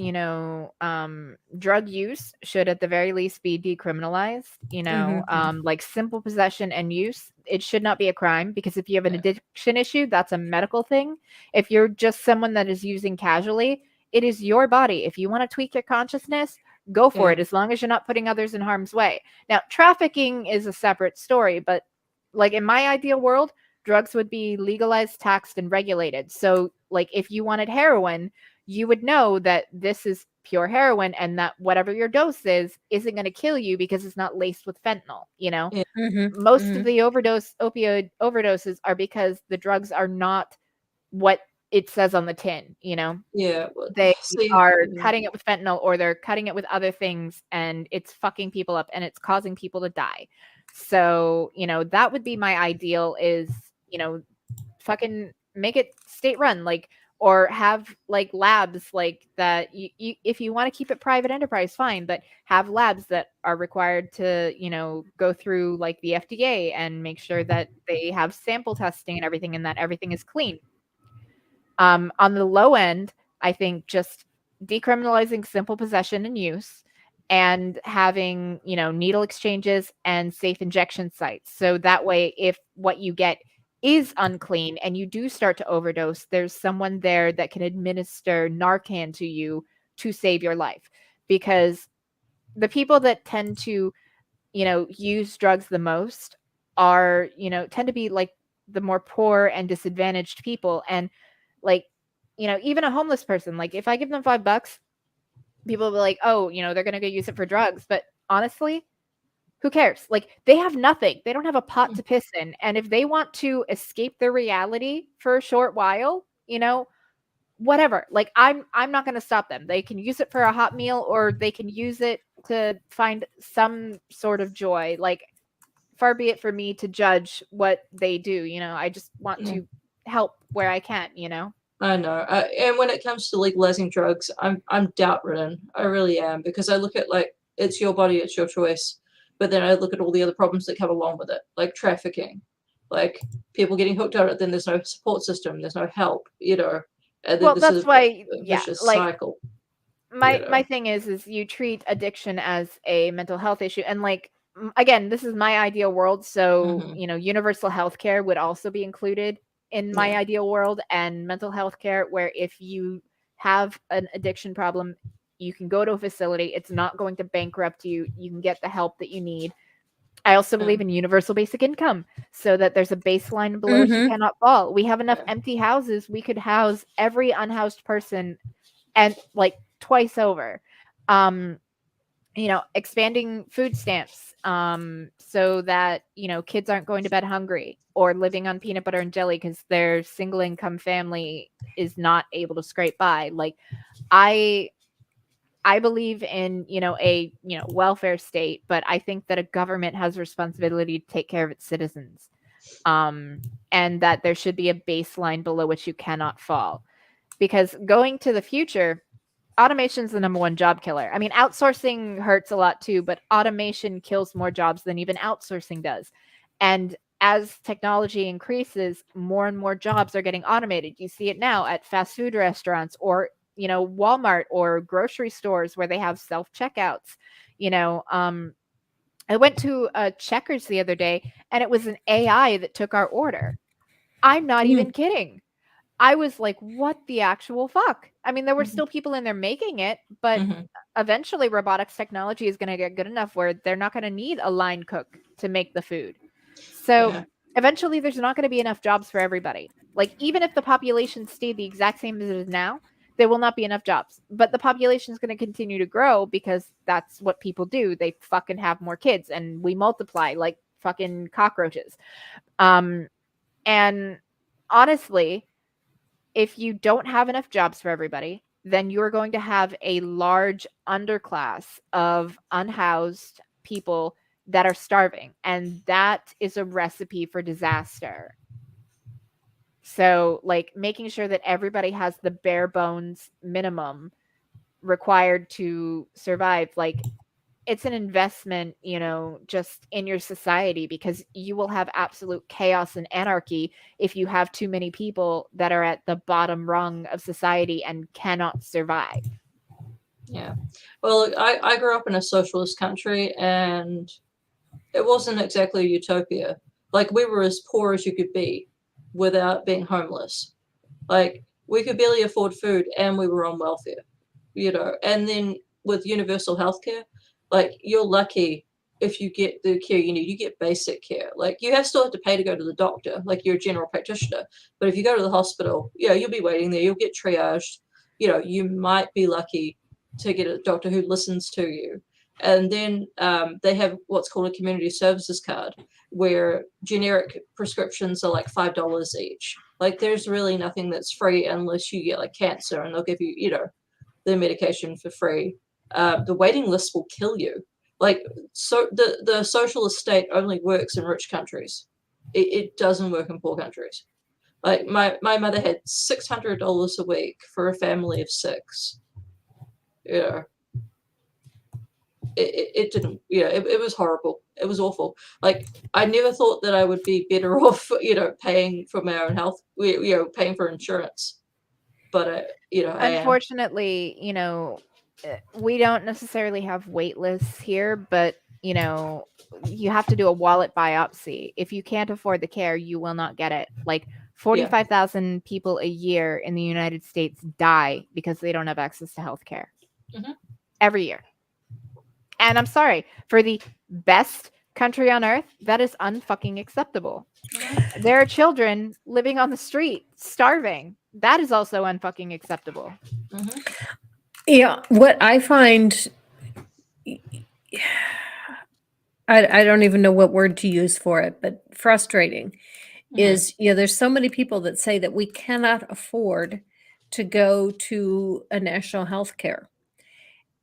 drug use should at the very least be decriminalized, like simple possession and use. It should not be a crime because if you have an addiction issue, that's a medical thing. If you're just someone that is using casually, it is your body. If you want to tweak your consciousness, go for it, as long as you're not putting others in harm's way. Now, trafficking is a separate story, but like in my ideal world, drugs would be legalized, taxed, and regulated. So like if you wanted heroin, you would know that this is pure heroin and that whatever your dose is isn't going to kill you because it's not laced with fentanyl, Most of the opioid overdoses are because the drugs are not what it says on the tin, Yeah. They are cutting it with fentanyl or they're cutting it with other things and it's fucking people up and it's causing people to die. So, that would be my ideal is, fucking make it state run, like, or have like labs like that. You if you want to keep it private enterprise, fine, but have labs that are required to, go through like the FDA and make sure that they have sample testing and everything and that everything is clean. On the low end, I think just decriminalizing simple possession and use and having, needle exchanges and safe injection sites. So that way, if what you get is unclean and you do start to overdose, there's someone there that can administer Narcan to you to save your life. Because the people that tend to, use drugs the most are, tend to be like the more poor and disadvantaged people. And like, even a homeless person, like if I give them $5, people will be like, oh, they're going to go use it for drugs. But honestly, who cares? Like they have nothing. They don't have a pot to piss in. And if they want to escape their reality for a short while, whatever. Like I'm not going to stop them. They can use it for a hot meal or they can use it to find some sort of joy. Like far be it for me to judge what they do, I just want to help where I can, I know. And when it comes to legalizing drugs, I'm doubt ridden. I really am, because I look at like it's your body, it's your choice. But then I look at all the other problems that come along with it, like trafficking, like people getting hooked on it. Then there's no support system, there's no help, And then well, this that's is why, a vicious like cycle. my thing is you treat addiction as a mental health issue. And like, again, this is my ideal world. So, universal health care would also be included in my ideal world, and mental health care, where if you have an addiction problem, you can go to a facility. It's not going to bankrupt you. You can get the help that you need. I also believe in universal basic income, so that there's a baseline below which you cannot fall. We have enough empty houses. We could house every unhoused person, and like twice over. Expanding food stamps, so that, kids aren't going to bed hungry or living on peanut butter and jelly because their single income family is not able to scrape by. Like I believe in, a, welfare state, but I think that a government has a responsibility to take care of its citizens. And that there should be a baseline below which you cannot fall. Because going to the future, automation is the number one job killer. I mean, outsourcing hurts a lot too, but automation kills more jobs than even outsourcing does. And as technology increases, more and more jobs are getting automated. You see it now at fast food restaurants or, Walmart or grocery stores where they have self-checkouts. I went to Checkers the other day and it was an AI that took our order. I'm not even kidding. I was like, what the actual fuck? I mean, there were still people in there making it, but eventually robotics technology is going to get good enough where they're not going to need a line cook to make the food. So eventually there's not going to be enough jobs for everybody. Like, even if the population stayed the exact same as it is now, there will not be enough jobs. But the population is going to continue to grow because that's what people do. They fucking have more kids and we multiply like fucking cockroaches. And honestly, if you don't have enough jobs for everybody, then you're going to have a large underclass of unhoused people that are starving. And that is a recipe for disaster. So, like, making sure that everybody has the bare bones minimum required to survive, like, it's an investment, just in your society, because you will have absolute chaos and anarchy if you have too many people that are at the bottom rung of society and cannot survive. Yeah. Well, I grew up in a socialist country and it wasn't exactly a utopia. Like, we were as poor as you could be without being homeless. Like, we could barely afford food and we were on welfare, and then with universal healthcare, like, you're lucky if you get the care you need. You get basic care. Like, you still have to pay to go to the doctor, like you're a general practitioner. But if you go to the hospital, you'll be waiting there. You'll get triaged. You might be lucky to get a doctor who listens to you. And then they have what's called a community services card, where generic prescriptions are like $5 each. Like, there's really nothing that's free unless you get like cancer, and they'll give you, the medication for free. The waiting list will kill you. Like, so the socialist state only works in rich countries. It doesn't work in poor countries. Like, my mother had $600 a week for a family of 6. It didn't, it was horrible. It was awful. Like, I never thought that I would be better off, paying for my own health, paying for insurance. But, unfortunately, we don't necessarily have wait lists here, but you know, you have to do a wallet biopsy. If you can't afford the care, you will not get it. Like 45,000 people a year in the United States die because they don't have access to health care. Every year. And I'm sorry, for the best country on earth, that is unfucking acceptable. There are children living on the street, starving. That is also unfucking acceptable. Yeah, what I find, I don't even know what word to use for it, but frustrating is, there's so many people that say that we cannot afford to go to a national health care.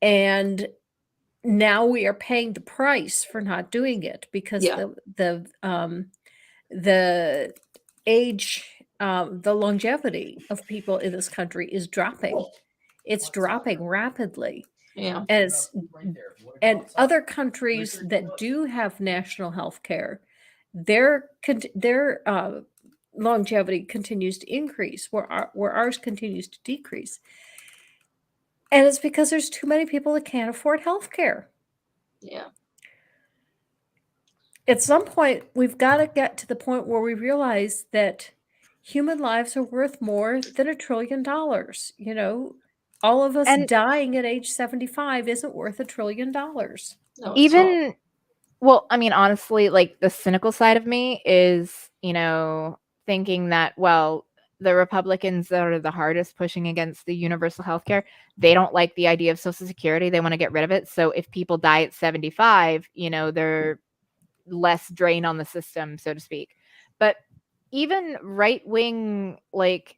And now we are paying the price for not doing it because the age, the longevity of people in this country is dropping. It's dropping rapidly. Yeah. And other countries that do have national health care, their longevity continues to increase, where ours continues to decrease. And it's because there's too many people that can't afford health care. Yeah. At some point, we've got to get to the point where we realize that human lives are worth more than $1 trillion. You know, all of us dying at age 75 isn't worth $1 trillion. No, Even, well, I mean, honestly, like the cynical side of me is, you know, thinking that, well, the Republicans that are the hardest pushing against the universal health care, they don't like the idea of Social Security. They want to get rid of it. So if people die at 75, you know, they're less drain on the system, so to speak. But even right-wing like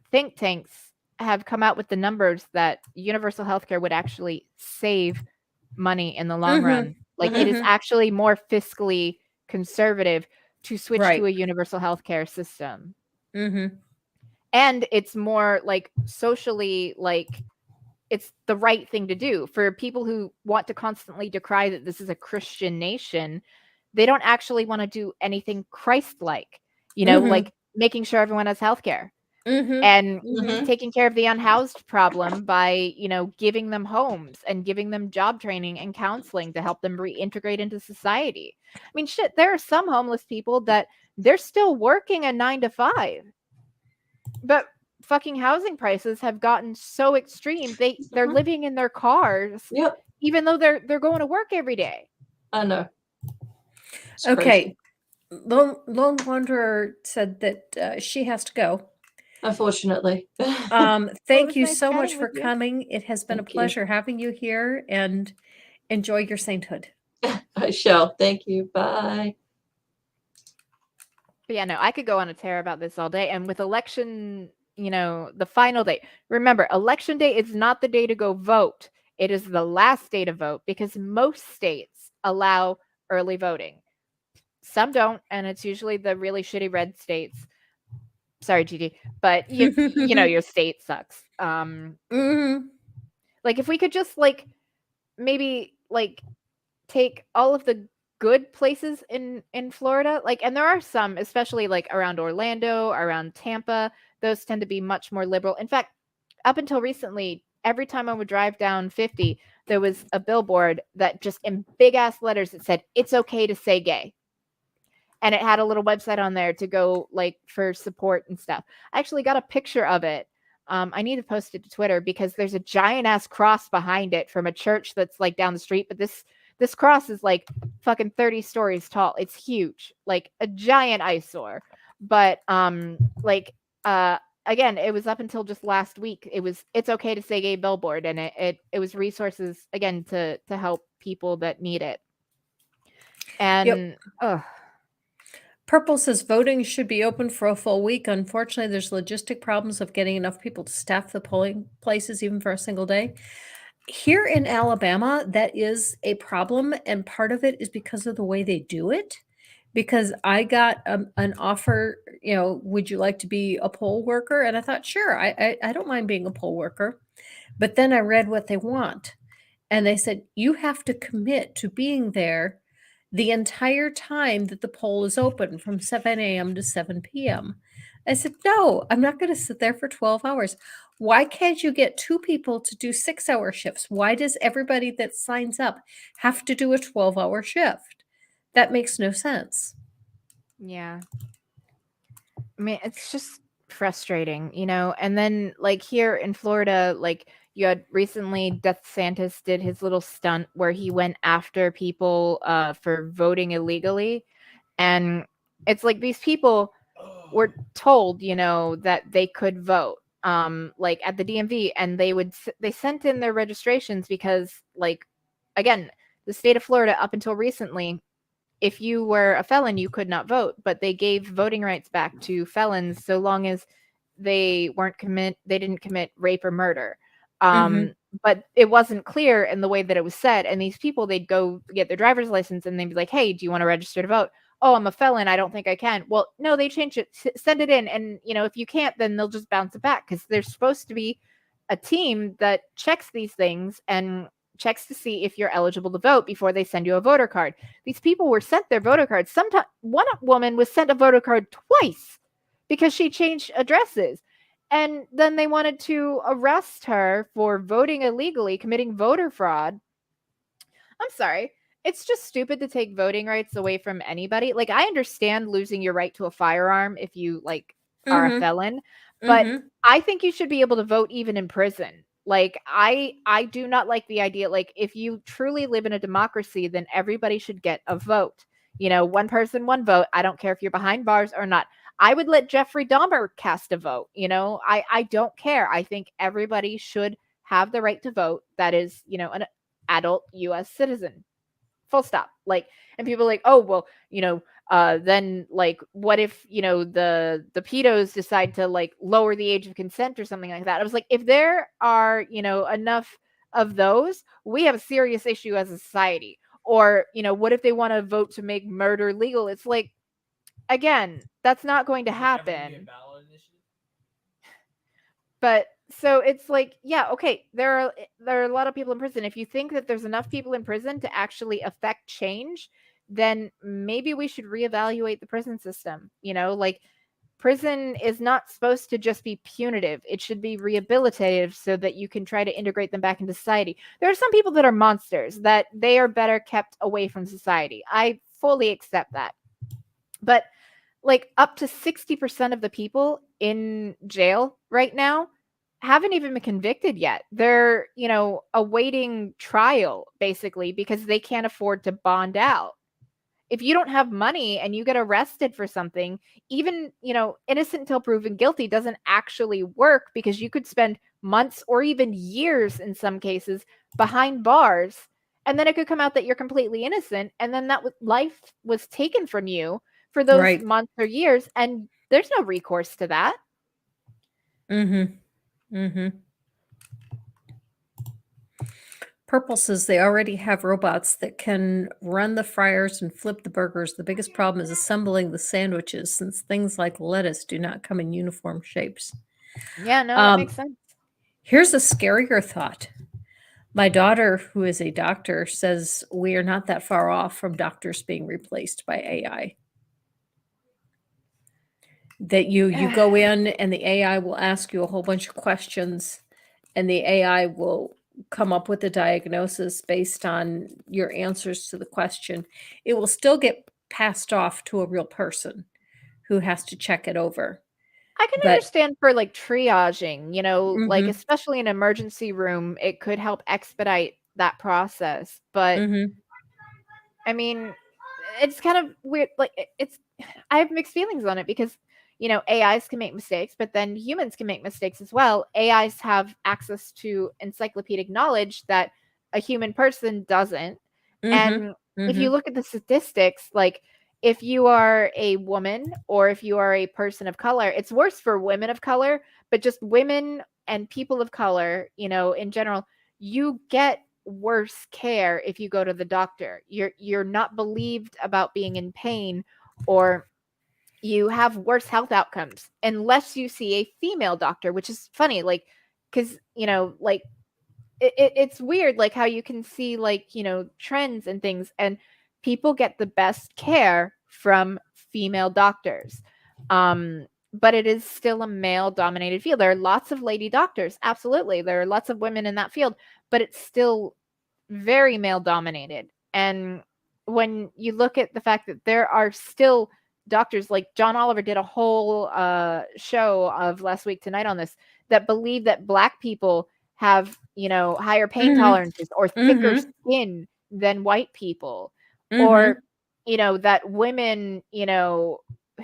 think tanks have come out with the numbers that universal healthcare would actually save money in the long run. Like it is actually more fiscally conservative to switch to a universal healthcare system. And it's more like socially, like it's the right thing to do. For people who want to constantly decry that this is a Christian nation, they don't actually want to do anything Christ-like, you know, like making sure everyone has healthcare and taking care of the unhoused problem by, you know, giving them homes and giving them job training and counseling to help them reintegrate into society. I mean, shit, there are some homeless people that they're still working a 9 to 5, but fucking housing prices have gotten so extreme. They're living in their cars, even though they're going to work every day. I know. It's okay. Lone Wanderer said that she has to go. Unfortunately. Thank you so much for coming. It has been a pleasure having you here, and enjoy your sainthood. I shall. Thank you. Bye. But yeah, no, I could go on a tear about this all day. And with election, you know, the final day, remember, election day is not the day to go vote. It is the last day to vote because most states allow early voting. Some don't, and it's usually the really shitty red states. Sorry, Gigi, but you know your state sucks. Like if we could just like maybe like take all of the good places in Florida, like, and there are some, especially like around Orlando, around Tampa, those tend to be much more liberal. In fact, up until recently, every time I would drive down 50, there was a billboard that just in big ass letters that said it's okay to say gay. And it had a little website on there to go like for support and stuff. I actually got a picture of it. I need to post it to Twitter because there's a giant ass cross behind it from a church that's like down the street. But this cross is like fucking 30 stories tall. It's huge, like a giant eyesore. But like again, it was up until just last week. It's okay to say gay billboard, and it was resources again to help people that need it. And Purple says voting should be open for a full week. Unfortunately, there's logistic problems of getting enough people to staff the polling places even for a single day. Here in Alabama, that is a problem, and part of it is because of the way they do it. Because I got an offer, you know, would you like to be a poll worker? And I thought, sure, I don't mind being a poll worker. But then I read what they want, and they said, you have to commit to being there the entire time that the poll is open from 7 a.m. to 7 p.m. I said, no, I'm not going to sit there for 12 hours. Why can't you get 2 people to do 6-hour shifts? Why does everybody that signs up have to do a 12-hour shift? That makes no sense. Yeah. I mean, it's just frustrating, you know? And then, like, here in Florida, like, you had recently DeSantis did his little stunt where he went after people for voting illegally. And it's like these people were told, you know, that they could vote like at the DMV, and they sent in their registrations because, like, again, the state of Florida up until recently, if you were a felon, you could not vote, but they gave voting rights back to felons so long as they didn't commit rape or murder. But it wasn't clear in the way that it was said. And these people, they'd go get their driver's license and they'd be like, hey, do you want to register to vote? Oh, I'm a felon. I don't think I can. Well, no, they changed it. Send it in. And, you know, if you can't, then they'll just bounce it back because there's supposed to be a team that checks these things and checks to see if you're eligible to vote before they send you a voter card. These people were sent their voter cards. Sometimes one woman was sent a voter card twice because she changed addresses. And then they wanted to arrest her for voting illegally, committing voter fraud. I'm sorry. It's just stupid to take voting rights away from anybody. Like, I understand losing your right to a firearm if you, like, are a felon, but I think you should be able to vote even in prison. Like, I do not like the idea, like, if you truly live in a democracy, then everybody should get a vote. You know, one person, one vote. I don't care if you're behind bars or not. I would let Jeffrey Dahmer cast a vote. You know, I don't care. I think everybody should have the right to vote. That is, you know, an adult US citizen. Full stop. Like, and people are like, oh, well, you know, then, like, what if, you know, the pedos decide to, like, lower the age of consent or something like that? I was like, if there are, you know, enough of those, we have a serious issue as a society. Or, you know, what if they want to vote to make murder legal? It's like, again, that's not going to happen. But so it's like, yeah, okay, there are a lot of people in prison. If you think that there's enough people in prison to actually affect change, then maybe we should reevaluate the prison system. You know, like, prison is not supposed to just be punitive. It should be rehabilitative so that you can try to integrate them back into society. There are some people that are monsters, that they are better kept away from society. I fully accept that. But, like, up to 60% of the people in jail right now haven't even been convicted yet. They're, you know, awaiting trial, basically, because they can't afford to bond out. If you don't have money and you get arrested for something, even, you know, innocent until proven guilty doesn't actually work, because you could spend months or even years in some cases behind bars, and then it could come out that you're completely innocent, and then that life was taken from you for those months or years, and there's no recourse to that. Purple says they already have robots that can run the fryers and flip the burgers. The biggest problem is assembling the sandwiches, since things like lettuce do not come in uniform shapes. Yeah, no, that makes sense. Here's a scarier thought. My daughter, who is a doctor, says we are not that far off from doctors being replaced by AI. That you go in and the AI will ask you a whole bunch of questions, and the AI will come up with a diagnosis based on your answers to the question. It will still get passed off to a real person who has to check it over. I can understand for, like, triaging, you know, like, especially in an emergency room, it could help expedite that process. But I mean, it's kind of weird. Like, I have mixed feelings on it because, you know, AIs can make mistakes, but then humans can make mistakes as well. AIs have access to encyclopedic knowledge that a human person doesn't. And if you look at the statistics, like, if you are a woman or if you are a person of color, it's worse for women of color, but just women and people of color, you know, in general, you get worse care if you go to the doctor. You're not believed about being in pain, or you have worse health outcomes unless you see a female doctor, which is funny, like, because, you know, like, it's weird, like, how you can see, like, you know, trends and things, and people get the best care from female doctors. but it is still a male-dominated field. There are lots of lady doctors, absolutely. There are lots of women in that field, but it's still very male-dominated. And when you look at the fact that there are still doctors, like John Oliver did a whole show of Last Week Tonight on this, that believe that Black people have, higher pain tolerances or thicker skin than white people, or, that women,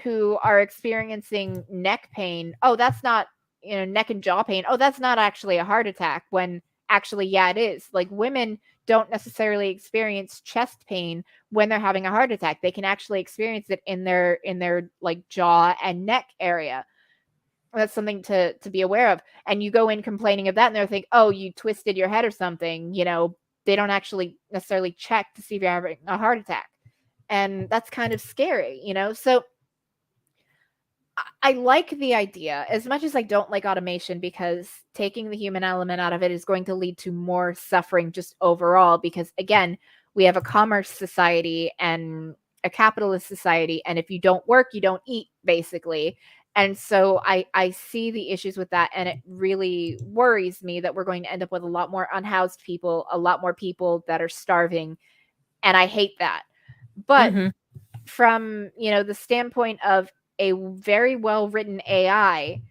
who are experiencing neck pain, oh, that's not, neck and jaw pain, oh, that's not actually a heart attack, when actually, yeah, it is. Like, women don't necessarily experience chest pain when they're having a heart attack. They can actually experience it in their like jaw and neck area. That's something to be aware of. And you go in complaining of that, and they'll think, oh, you twisted your head or something. They don't actually necessarily check to see if you're having a heart attack. And that's kind of scary, So I like the idea, as much as I don't like automation, because taking the human element out of it is going to lead to more suffering just overall, because again, we have a commerce society and a capitalist society, and if you don't work, you don't eat, basically. And so I see the issues with that, and it really worries me that we're going to end up with a lot more unhoused people, a lot more people that are starving, and I hate that. But from, the standpoint of a very well-written AI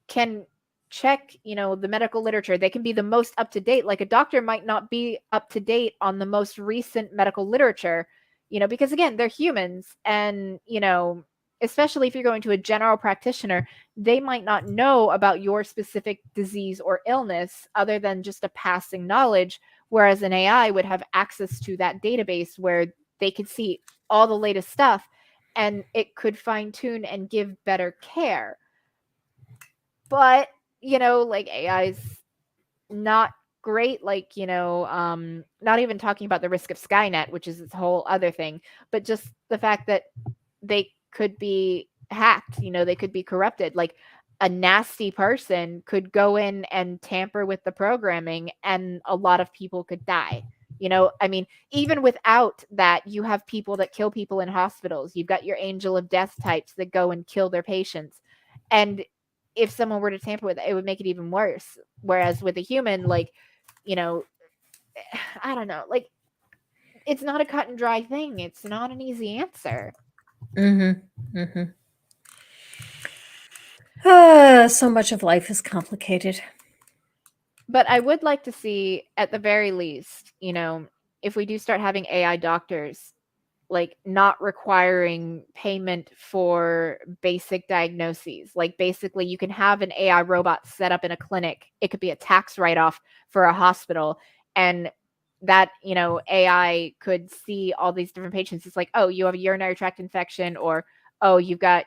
can check, the medical literature. They can be the most up-to-date. Like, a doctor might not be up-to-date on the most recent medical literature, because again, they're humans. And, especially if you're going to a general practitioner, they might not know about your specific disease or illness other than just a passing knowledge, whereas an AI would have access to that database where they could see all the latest stuff, and it could fine-tune and give better care. But, like, AI's not great, like, not even talking about the risk of Skynet, which is this whole other thing, but just the fact that they could be hacked, they could be corrupted. Like, a nasty person could go in and tamper with the programming, and a lot of people could die. I mean, even without that, you have people that kill people in hospitals. You've got your angel of death types that go and kill their patients. And if someone were to tamper with it, it would make it even worse. Whereas with a human, like, I don't know, like, it's not a cut and dry thing. It's not an easy answer. So much of life is complicated. But I would like to see, at the very least, if we do start having AI doctors, like, not requiring payment for basic diagnoses. Like, basically, you can have an AI robot set up in a clinic. It could be a tax write-off for a hospital. And that, AI could see all these different patients. It's like, oh, you have a urinary tract infection, or, oh, you've got,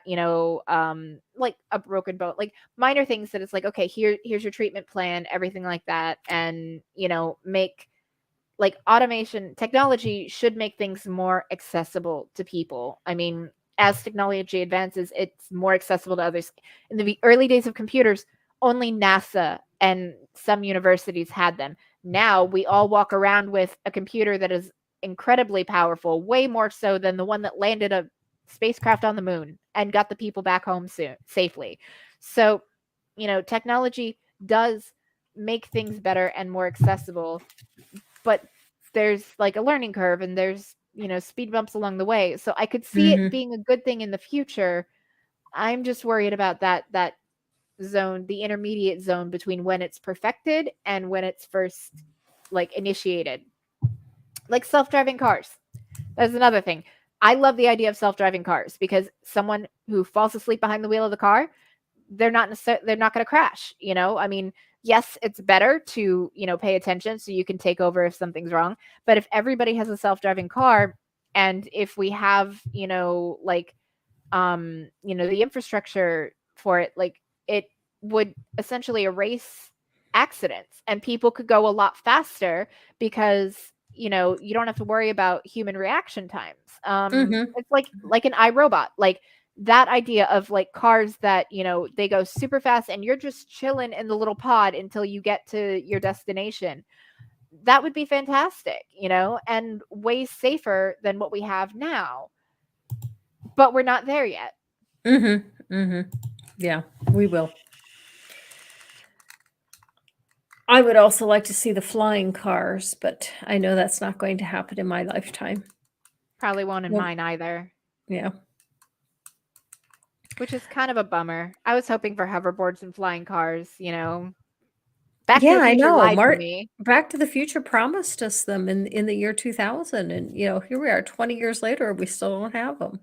like a broken bone, like minor things that it's like, okay, here's your treatment plan, everything like that. And, make, like, automation technology should make things more accessible to people. I mean, as technology advances, it's more accessible to others. In the early days of computers, only NASA and some universities had them. Now we all walk around with a computer that is incredibly powerful, way more so than the one that landed a spacecraft on the moon and got the people back home safely. So, technology does make things better and more accessible, but there's, like, a learning curve, and there's, speed bumps along the way. So I could see it being a good thing in the future. I'm just worried about that zone, the intermediate zone between when it's perfected and when it's first, like, initiated. Like self-driving cars. That's another thing. I love the idea of self-driving cars, because someone who falls asleep behind the wheel of the car, they're not going to crash. I mean, yes, it's better to, pay attention so you can take over if something's wrong. But if everybody has a self-driving car, and if we have, like, the infrastructure for it, like, it would essentially erase accidents, and people could go a lot faster, because, you don't have to worry about human reaction times. It's like an iRobot, like, that idea of, like, cars that, they go super fast and you're just chilling in the little pod until you get to your destination. That would be fantastic, and way safer than what we have now. But we're not there yet. Yeah, we will. I would also like to see the flying cars, but I know that's not going to happen in my lifetime. Probably won't in Well- mine either, Yeah. which is kind of a bummer. I was hoping for hoverboards and flying cars, Back to Yeah, the I Future know. lied to me. Back to the Future promised us them in the year 2000, and here we are 20 years later, we still don't have them.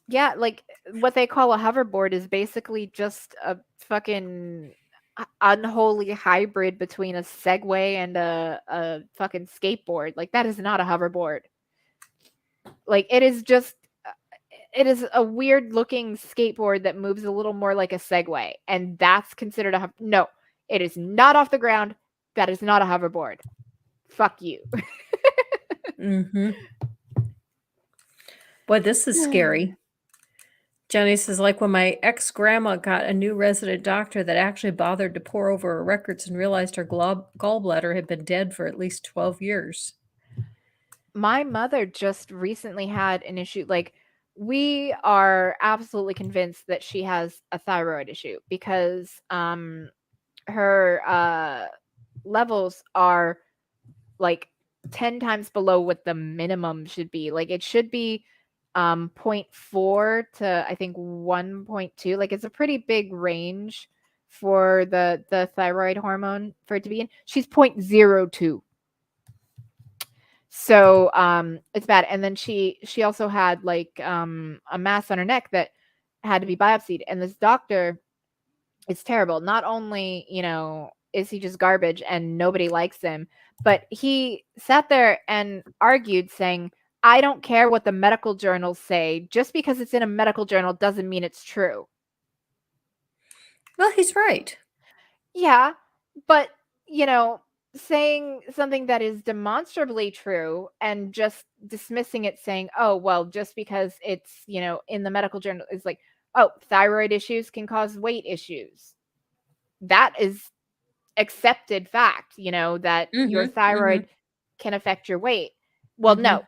Yeah, like what they call a hoverboard is basically just a fucking unholy hybrid between a Segway and a fucking skateboard. Like that is not a hoverboard. Like it is just it is a weird looking skateboard that moves a little more like a Segway, and that's considered a no. It is not off the ground. That is not a hoverboard. Fuck you. Mm-hmm. Boy, this is scary. Jenny says, like when my ex-grandma got a new resident doctor that actually bothered to pore over her records and realized her gallbladder had been dead for at least 12 years. My mother just recently had an issue. Like, we are absolutely convinced that she has a thyroid issue because her levels are like 10 times below what the minimum should be. Like, it should be 0.4 to I think 1.2. Like, it's a pretty big range for the thyroid hormone for it to be in. She's 0.02. So it's bad. And then she also had like a mass on her neck that had to be biopsied. And this doctor is terrible. Not only, is he just garbage and nobody likes him, but he sat there and argued saying, I don't care what the medical journals say. Just because it's in a medical journal doesn't mean it's true. Well, he's right. Yeah, but, saying something that is demonstrably true and just dismissing it saying, "Oh, well, just because it's, in the medical journal," is like, "Oh, thyroid issues can cause weight issues." That is accepted fact, that your Mm-hmm. thyroid can affect your weight. Well, Mm-hmm. no,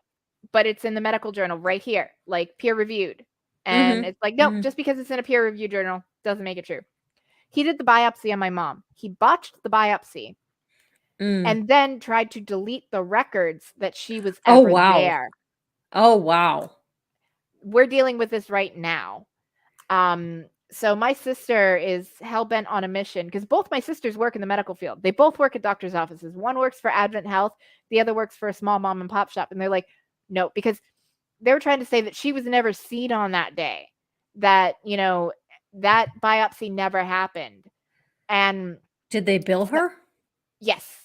but it's in the medical journal right here, like peer reviewed. And Mm-hmm. it's like, nope, Mm-hmm. just because it's in a peer reviewed journal doesn't make it true. He did the biopsy on my mom. He botched the biopsy and then tried to delete the records that she was Oh, ever wow. there. Oh, wow. We're dealing with this right now. So my sister is hell-bent on a mission because both my sisters work in the medical field. They both work at doctor's offices. One works for Advent Health. The other works for a small mom and pop shop. And they're like, no, because they were trying to say that she was never seen on that day, that, that biopsy never happened. And did they bill her? Yes.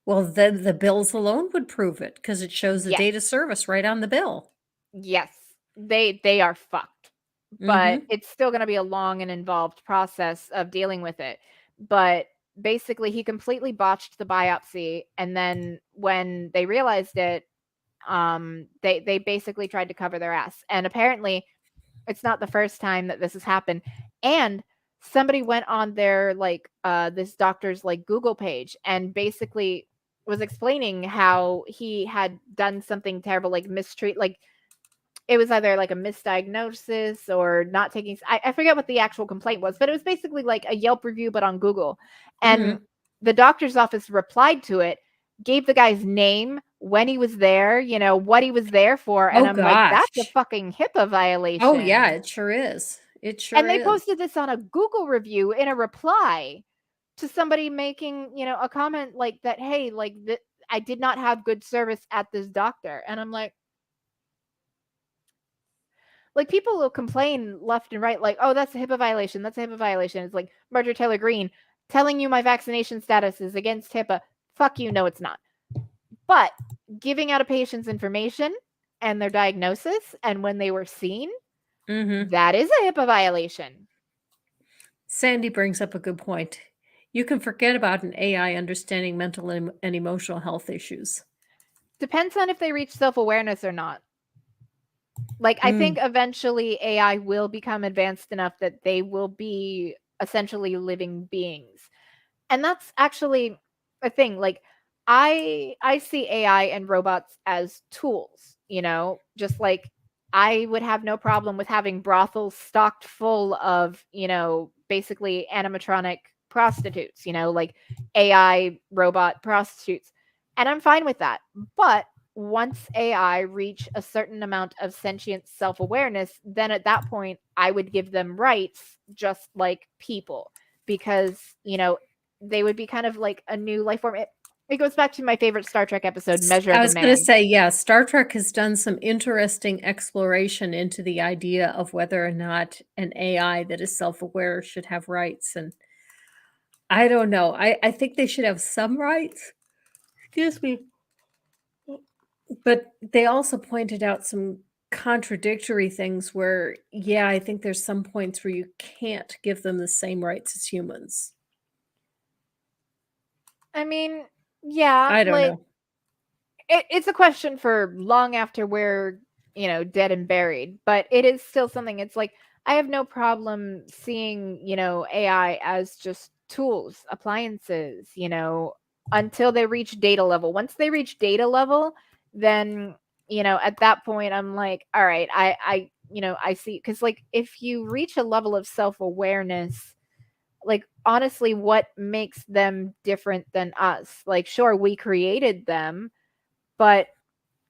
Well, then the bills alone would prove it because it shows the Yes. date of service right on the bill. Yes. They are fucked. But it's still going to be a long and involved process of dealing with it. But basically, he completely botched the biopsy. And then when they realized it, they basically tried to cover their ass. And apparently, it's not the first time that this has happened. And somebody went on their this doctor's Google page and basically was explaining how he had done something terrible, like mistreat, like it was either like a misdiagnosis or not taking. I forget what the actual complaint was, but it was basically like a Yelp review, but on Google. And the doctor's office replied to it, gave the guy's name, when he was there, what he was there for. And Oh, I'm like, that's a gosh. fucking HIPAA violation. Oh, yeah, it sure is. It sure And they is. posted this on a Google review in a reply to somebody making, a comment like that. Hey, like I did not have good service at this doctor. And I'm like, people will complain left and right, like, oh, that's a HIPAA violation. That's a HIPAA violation. It's like Marjorie Taylor Greene telling you my vaccination status is against HIPAA. Fuck you. No, it's not. But giving out a patient's information and their diagnosis and when they were seen, that is a HIPAA violation. Sandy brings up a good point. You can forget about an AI understanding mental and emotional health issues. Depends on if they reach self-awareness or not. Like, I think eventually AI will become advanced enough that they will be essentially living beings. And that's actually a thing. Like, I see AI and robots as tools, just like I would have no problem with having brothels stocked full of, basically animatronic prostitutes, like AI robot prostitutes. And I'm fine with that. But once AI reach a certain amount of sentient self-awareness, then at that point I would give them rights just like people, because, they would be kind of like a new life form. It goes back to my favorite Star Trek episode, Measure I of was a going Man. to say, yeah, Star Trek has done some interesting exploration into the idea of whether or not an AI that is self-aware should have rights. And I don't know. I think they should have some rights. Excuse me. But they also pointed out some contradictory things where, yeah, I think there's some points where you can't give them the same rights as humans. I mean, yeah, I don't like know. it's a question for long after we're, dead and buried, but it is still something. It's like I have no problem seeing, AI as just tools, appliances, until they reach data level. Once they reach data level, then, at that point I'm like, all right, I see, because like if you reach a level of self-awareness, like honestly, what makes them different than us? Like, sure, we created them, but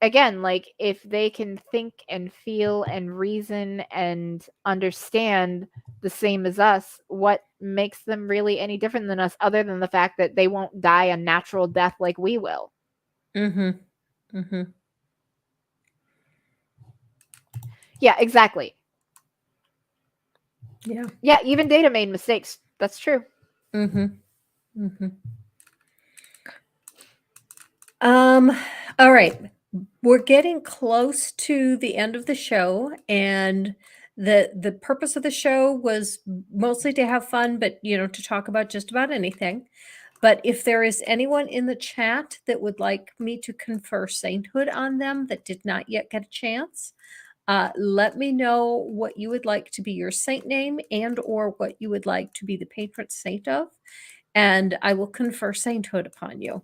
again, like if they can think and feel and reason and understand the same as us, what makes them really any different than us, other than the fact that they won't die a natural death like we will? Mm-hmm. Mm-hmm. Yeah, exactly. Yeah. Yeah, even Data made mistakes. That's true. Mm-hmm. Mm-hmm. All right. We're getting close to the end of the show, and the purpose of the show was mostly to have fun, but to talk about just about anything. But if there is anyone in the chat that would like me to confer sainthood on them that did not yet get a chance, let me know what you would like to be your saint name and or what you would like to be the patron saint of, and I will confer sainthood upon you.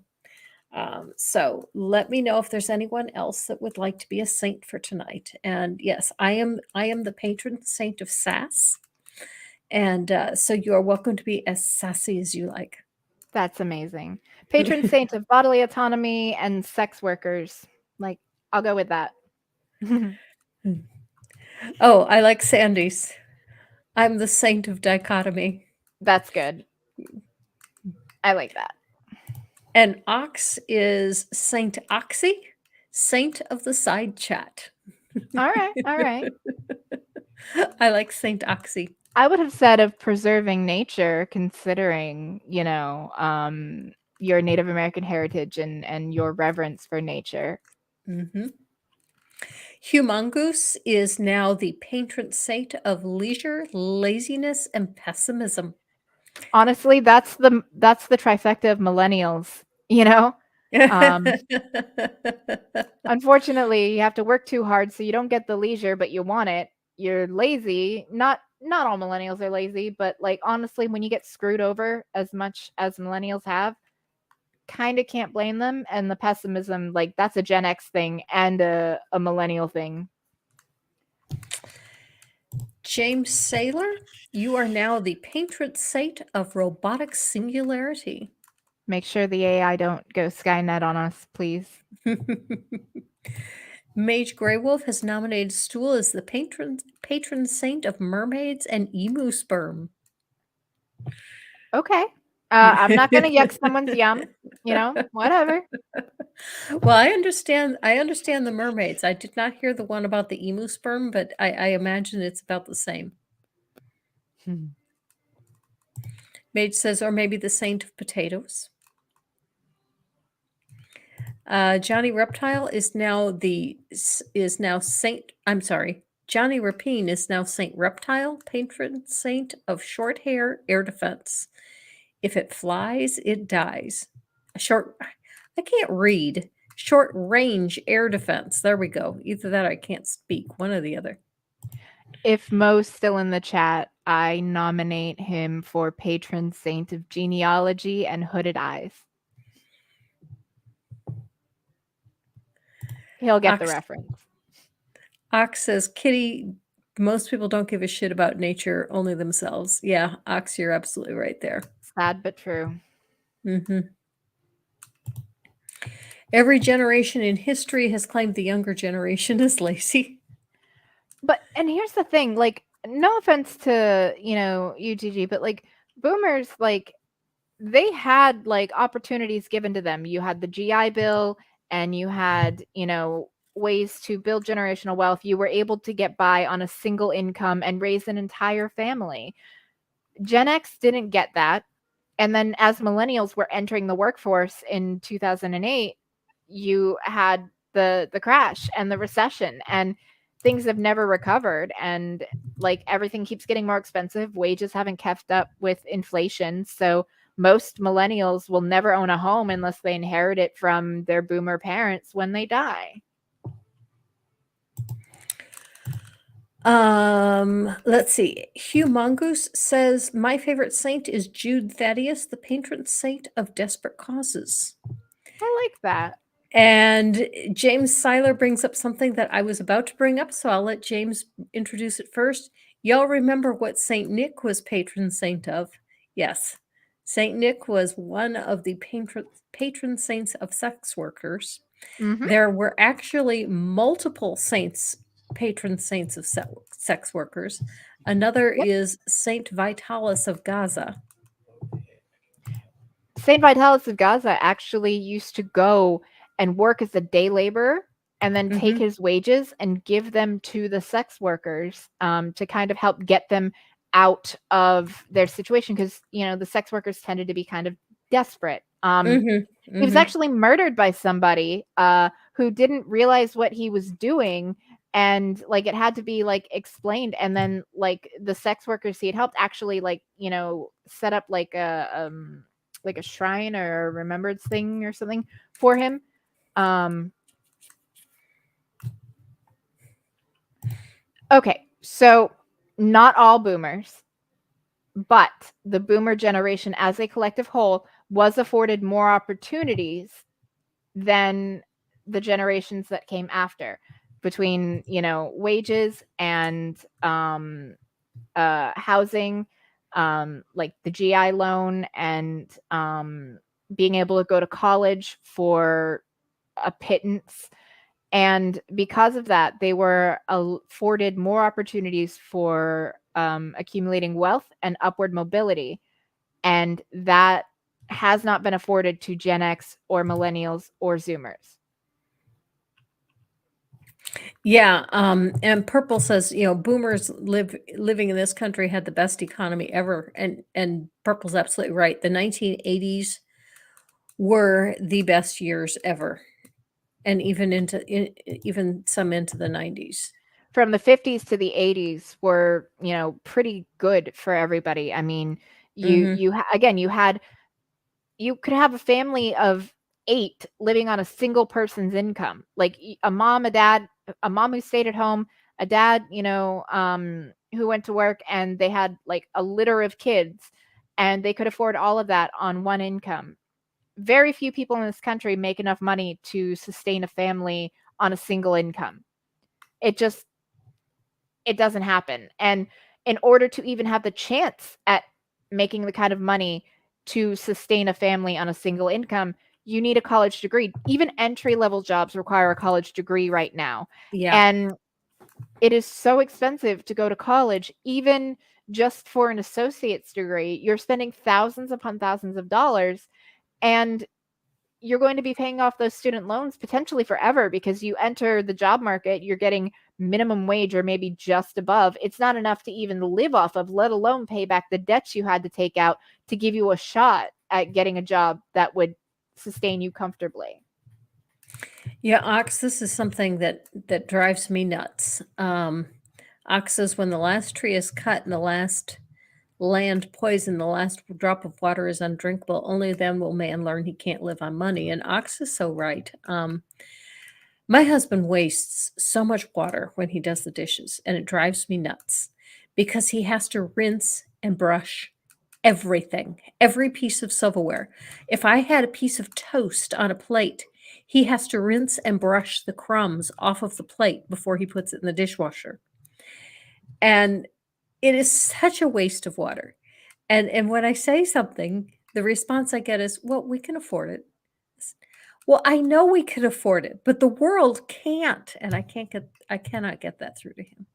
So let me know if there's anyone else that would like to be a saint for tonight. And yes, I am the patron saint of sass, and so you are welcome to be as sassy as you like. That's amazing. Patron saint of bodily autonomy and sex workers. Like, I'll go with that. Oh, I like Sandy's. I'm the saint of dichotomy. That's good. I like that. And Ox is Saint Oxy, saint of the side chat. All right. All right. I like Saint Oxy. I would have said of preserving nature, considering, your Native American heritage and your reverence for nature. Mm-hmm. Humongoose is now the patron saint of leisure, laziness, and pessimism. Honestly, that's the trifecta of millennials, Unfortunately, you have to work too hard, so you don't get the leisure, but you want it. You're lazy. Not all millennials are lazy, but like honestly, when you get screwed over as much as millennials have, kind of can't blame them. And the pessimism, like that's a Gen X thing and a millennial thing. James Saylor, you are now the patron saint of robotic singularity. Make sure the AI don't go Skynet on us, please. Mage Greywolf has nominated Stool as the patron saint of mermaids and emu sperm. Okay. I'm not going to yuck someone's yum, whatever. Well, I understand the mermaids. I did not hear the one about the emu sperm, but I imagine it's about the same. Mage says, or maybe the saint of potatoes. Johnny Reptile is now Saint. I'm sorry. Johnny Rapine is now Saint Reptile, patron saint of short hair air defense. If it flies, it dies. I can't read. Short range air defense. There we go. Either that or I can't speak. One or the other. If Mo's still in the chat, I nominate him for patron saint of genealogy and hooded eyes. He'll get the reference. Ox says Kitty Most people don't give a shit about nature, only themselves. Yeah, Ox, you're absolutely right there. Sad but true. Mm-hmm. Every generation in history has claimed the younger generation is lazy. And here's the thing, like, no offense to, UGG, but like boomers, like they had like opportunities given to them. You had the GI Bill and you had, ways to build generational wealth. You were able to get by on a single income and raise an entire family. Gen X didn't get that. And then as millennials were entering the workforce in 2008, you had the crash and the recession, and things have never recovered, and like everything keeps getting more expensive. Wages haven't kept up with inflation. So most millennials will never own a home unless they inherit it from their boomer parents when they die. Let's see. Hugh Mongoose says, my favorite saint is Jude Thaddeus, the patron saint of desperate causes. I like that. And James Seiler brings up something that I was about to bring up, so I'll let James introduce it first. Y'all remember what Saint Nick was patron saint of? Yes. Saint Nick was one of the patron saints of sex workers. Mhm. There were actually multiple saints, patron saints of sex workers. Another Yep. is Saint Vitalis of Gaza. Saint Vitalis of Gaza actually used to go and work as a day laborer and then take Mhm. his wages and give them to the sex workers to kind of help get them out of their situation, because the sex workers tended to be kind of desperate. Mhm. He was Mhm. actually murdered by somebody who didn't realize what he was doing, and like it had to be like explained, and then like the sex workers he had helped actually like set up like a shrine or a remembrance thing or something for him. Okay, so not all boomers, but the boomer generation as a collective whole was afforded more opportunities than the generations that came after, between wages and housing, like the GI loan, and being able to go to college for a pittance. And because of that, they were afforded more opportunities for accumulating wealth and upward mobility. And that has not been afforded to Gen X or millennials or Zoomers. Yeah, and Purple says, boomers living in this country had the best economy ever, and Purple's absolutely right. The 1980s were the best years ever, and even some into the 90s. From the 50s to the 80s were, pretty good for everybody. I mean, you could have a family of 8 living on a single person's income, like a mom, a dad, a mom who stayed at home, a dad, who went to work, and they had like a litter of kids, and they could afford all of that on one income. Very few people in this country make enough money to sustain a family on a single income. It doesn't happen. And in order to even have the chance at making the kind of money to sustain a family on a single income, you need a college degree. Even entry-level jobs require a college degree right now. Yeah. And it is so expensive to go to college, even just for an associate's degree. You're spending thousands upon thousands of dollars, and you're going to be paying off those student loans potentially forever, because you enter the job market, you're getting minimum wage or maybe just above. It's not enough to even live off of, let alone pay back the debts you had to take out to give you a shot at getting a job that would sustain you comfortably. Yeah, Ox, this is something that drives me nuts. Ox says, when the last tree is cut and the last land poisoned, the last drop of water is undrinkable, only then will man learn he can't live on money. And Ox is so right. My husband wastes so much water when he does the dishes, and it drives me nuts because he has to rinse and brush everything, every piece of silverware. If I had a piece of toast on a plate, he has to rinse and brush the crumbs off of the plate before he puts it in the dishwasher. And it is such a waste of water. And when I say something, the response I get is, "Well, we can afford it." Well, I know we could afford it, but the world can't, and I cannot get that through to him.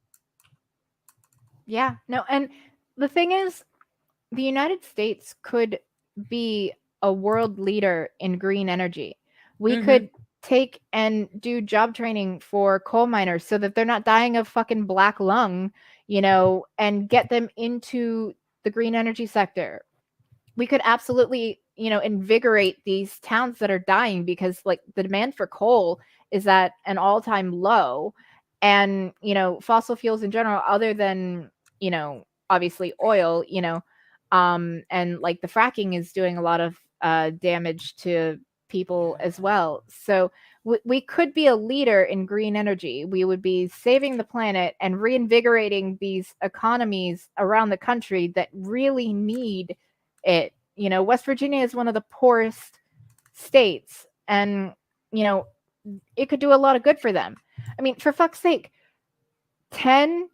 Yeah, no, and the thing is, the United States could be a world leader in green energy. We could take and do job training for coal miners so that they're not dying of fucking black lung, and get them into the green energy sector. We could absolutely, invigorate these towns that are dying because like the demand for coal is at an all-time low. And, fossil fuels in general, other than, obviously oil, and like the fracking is doing a lot of damage to people as well. So we could be a leader in green energy. We would be saving the planet and reinvigorating these economies around the country that really need it. West Virginia is one of the poorest states, and it could do a lot of good for them. I mean, for fuck's sake, 10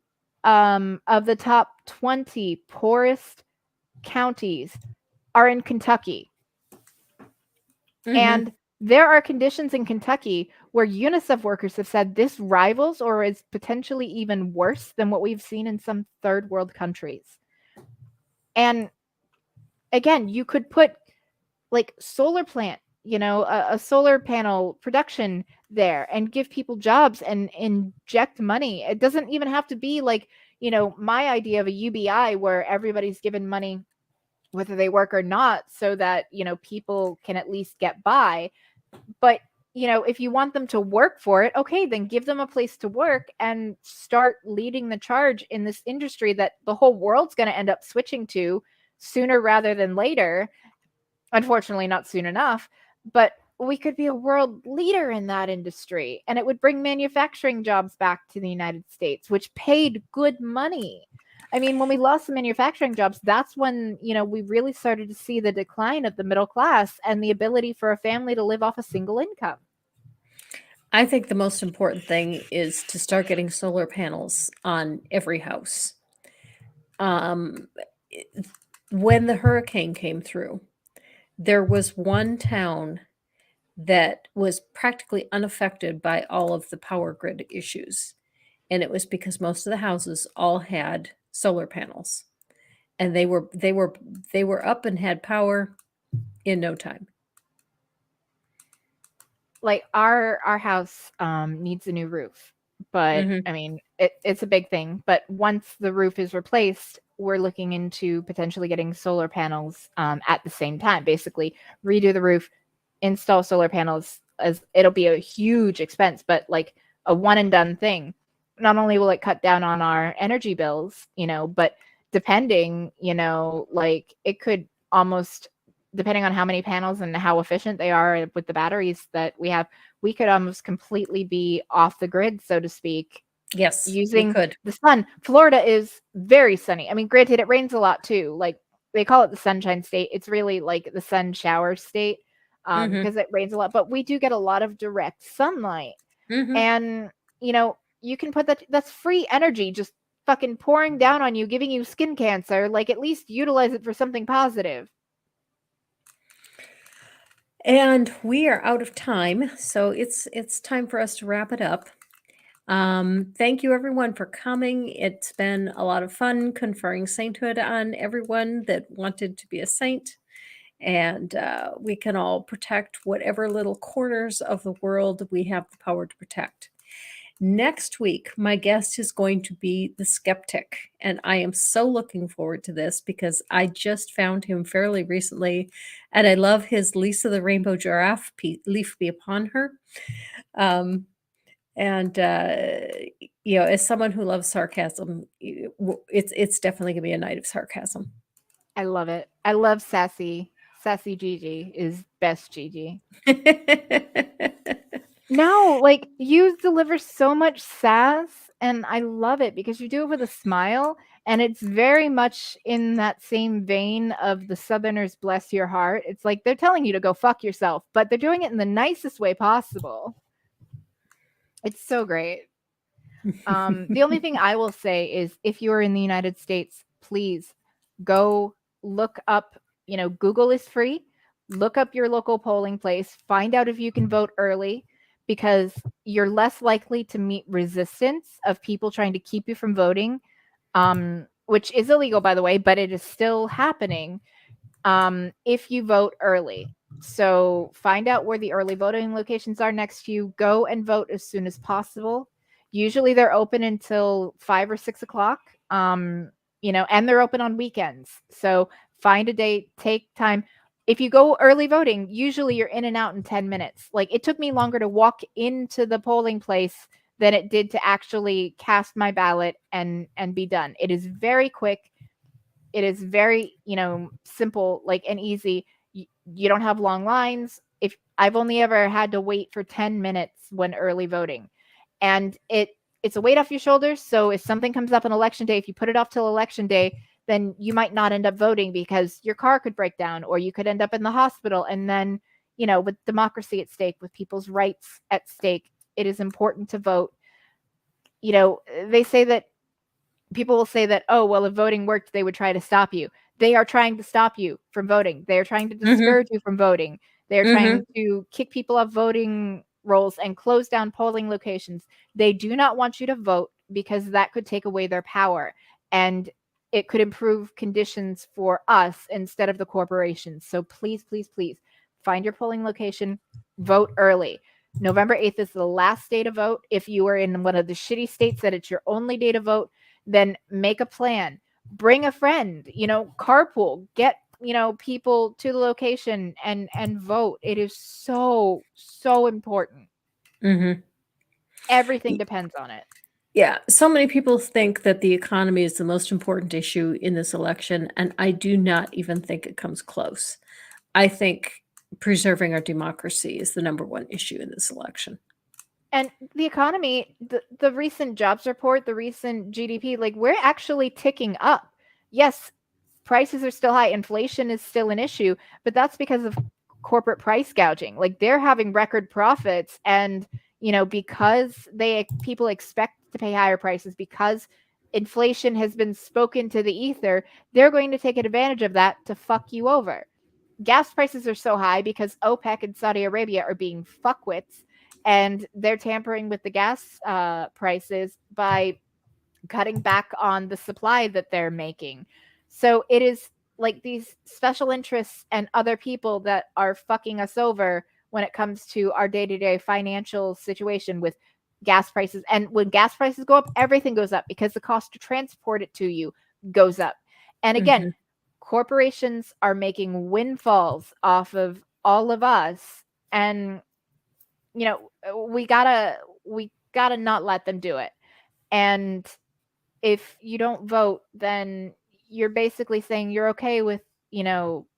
of the top 20 poorest counties are in Kentucky. And there are conditions in Kentucky where UNICEF workers have said this rivals or is potentially even worse than what we've seen in some third world countries. And again, you could put like solar plant, a solar panel production there and give people jobs and inject money. It doesn't even have to be like, my idea of a UBI where everybody's given money whether they work or not so that, people can at least get by. But, if you want them to work for it, okay, then give them a place to work and start leading the charge in this industry that the whole world's going to end up switching to sooner rather than later. Unfortunately, not soon enough, but we could be a world leader in that industry, and it would bring manufacturing jobs back to the United States, which paid good money. I mean, when we lost the manufacturing jobs, that's when, we really started to see the decline of the middle class and the ability for a family to live off a single income. I think the most important thing is to start getting solar panels on every house. When the hurricane came through, there was one town that was practically unaffected by all of the power grid issues. And it was because most of the houses all had solar panels. And they were up and had power in no time. Like our house needs a new roof, but I mean, it's a big thing. But once the roof is replaced, we're looking into potentially getting solar panels at the same time. Basically, redo the roof, install solar panels. As it'll be a huge expense, but like a one and done thing. Not only will it cut down on our energy bills, but depending, like it could almost, depending on how many panels and how efficient they are with the batteries that we have, we could almost completely be off the grid, so to speak. Yes, using the sun. Florida is very sunny. I mean, granted, it rains a lot too. Like they call it the sunshine state. It's really like the sun shower state because it rains a lot. But we do get a lot of direct sunlight, and you can put that's free energy just fucking pouring down on you, giving you skin cancer. Like at least utilize it for something positive. And we are out of time, so it's time for us to wrap it up. Thank you everyone for coming. It's been a lot of fun conferring sainthood on everyone that wanted to be a saint. And we can all protect whatever little corners of the world we have the power to protect. Next week, my guest is going to be the skeptic. And I am so looking forward to this because I just found him fairly recently. And I love his Lisa the Rainbow Giraffe, Leaf Be Upon Her. As someone who loves sarcasm, it's definitely going to be a night of sarcasm. I love it. I love sassy. Sassy Gigi is best Gigi. No, like you deliver so much sass, and I love it because you do it with a smile, and it's very much in that same vein of the Southerners bless your heart. It's like they're telling you to go fuck yourself, but they're doing it in the nicest way possible. It's so great. The only thing I will say is if you're in the United States, please go look up, Google is free. Look up your local polling place, find out if you can vote early because you're less likely to meet resistance of people trying to keep you from voting, which is illegal, by the way, but it is still happening if you vote early. So find out where the early voting locations are next to you. Go and vote as soon as possible. Usually they're open until 5 or 6 o'clock, and they're open on weekends. So find a date, take time. If you go early voting, usually you're in and out in 10 minutes. Like it took me longer to walk into the polling place than it did to actually cast my ballot and be done. It is very quick. It is very, simple, like and easy. You don't have long lines. If I've only ever had to wait for 10 minutes when early voting, and it's a weight off your shoulders. So if something comes up on election day, if you put it off till election day, then you might not end up voting because your car could break down or you could end up in the hospital. And then, with democracy at stake, with people's rights at stake, it is important to vote. They say that people will say that, oh, well, if voting worked, they would try to stop you. They are trying to stop you from voting. They are trying to discourage you from voting. They are trying to kick people off voting rolls and close down polling locations. They do not want you to vote because that could take away their power and it could improve conditions for us instead of the corporations. So please, please, please find your polling location, vote early. November 8th is the last day to vote. If you are in one of the shitty states that it's your only day to vote, then make a plan. Bring a friend, carpool, get, people to the location and vote. It is so, so important. Everything depends on it. Yeah, so many people think that the economy is the most important issue in this election, and I do not even think it comes close. I think preserving our democracy is the number one issue in this election. And the economy, the recent jobs report, the recent GDP, like we're actually ticking up. Yes, prices are still high. Inflation is still an issue, but that's because of corporate price gouging. Like they're having record profits and, because people expect to pay higher prices because inflation has been spoken to the ether, they're going to take advantage of that to fuck you over. Gas prices are so high because OPEC and Saudi Arabia are being fuckwits and they're tampering with the gas prices by cutting back on the supply that they're making. So it is like these special interests and other people that are fucking us over when it comes to our day-to-day financial situation with gas prices. And when gas prices go up, everything goes up because the cost to transport it to you goes up. And again, corporations are making windfalls off of all of us. And we gotta not let them do it. And if you don't vote, then you're basically saying you're okay with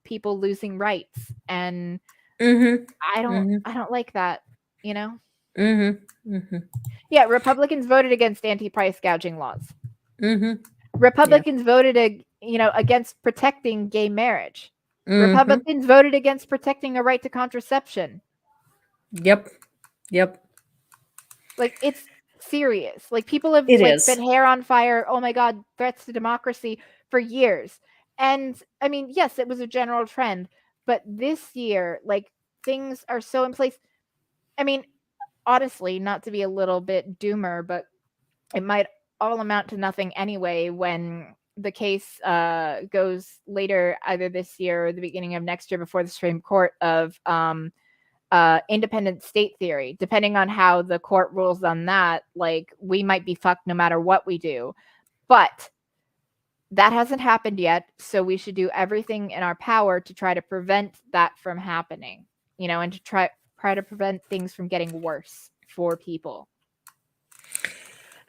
people losing rights, and I don't like that. Yeah, Republicans voted against anti-price gouging laws. Republicans voted against protecting gay marriage. Republicans voted against protecting a right to contraception. Yep. Like it's serious. Like people have been hair on fire. Oh my God, threats to democracy for years. And I mean, yes, it was a general trend, but this year, like things are so in place. I mean, honestly, not to be a little bit doomer, but it might all amount to nothing anyway when the case goes later, either this year or the beginning of next year before the Supreme Court of independent state theory. Depending on how the court rules on that, like we might be fucked no matter what we do. But that hasn't happened yet, so we should do everything in our power to try to prevent that from happening, and to try to prevent things from getting worse for people.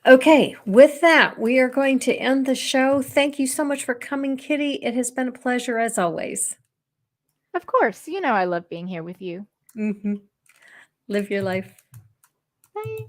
Okay, with that, we are going to end the show. Thank you so much for coming, Kitty. It has been a pleasure as always. Of course, I love being here with you. Live your life. Bye.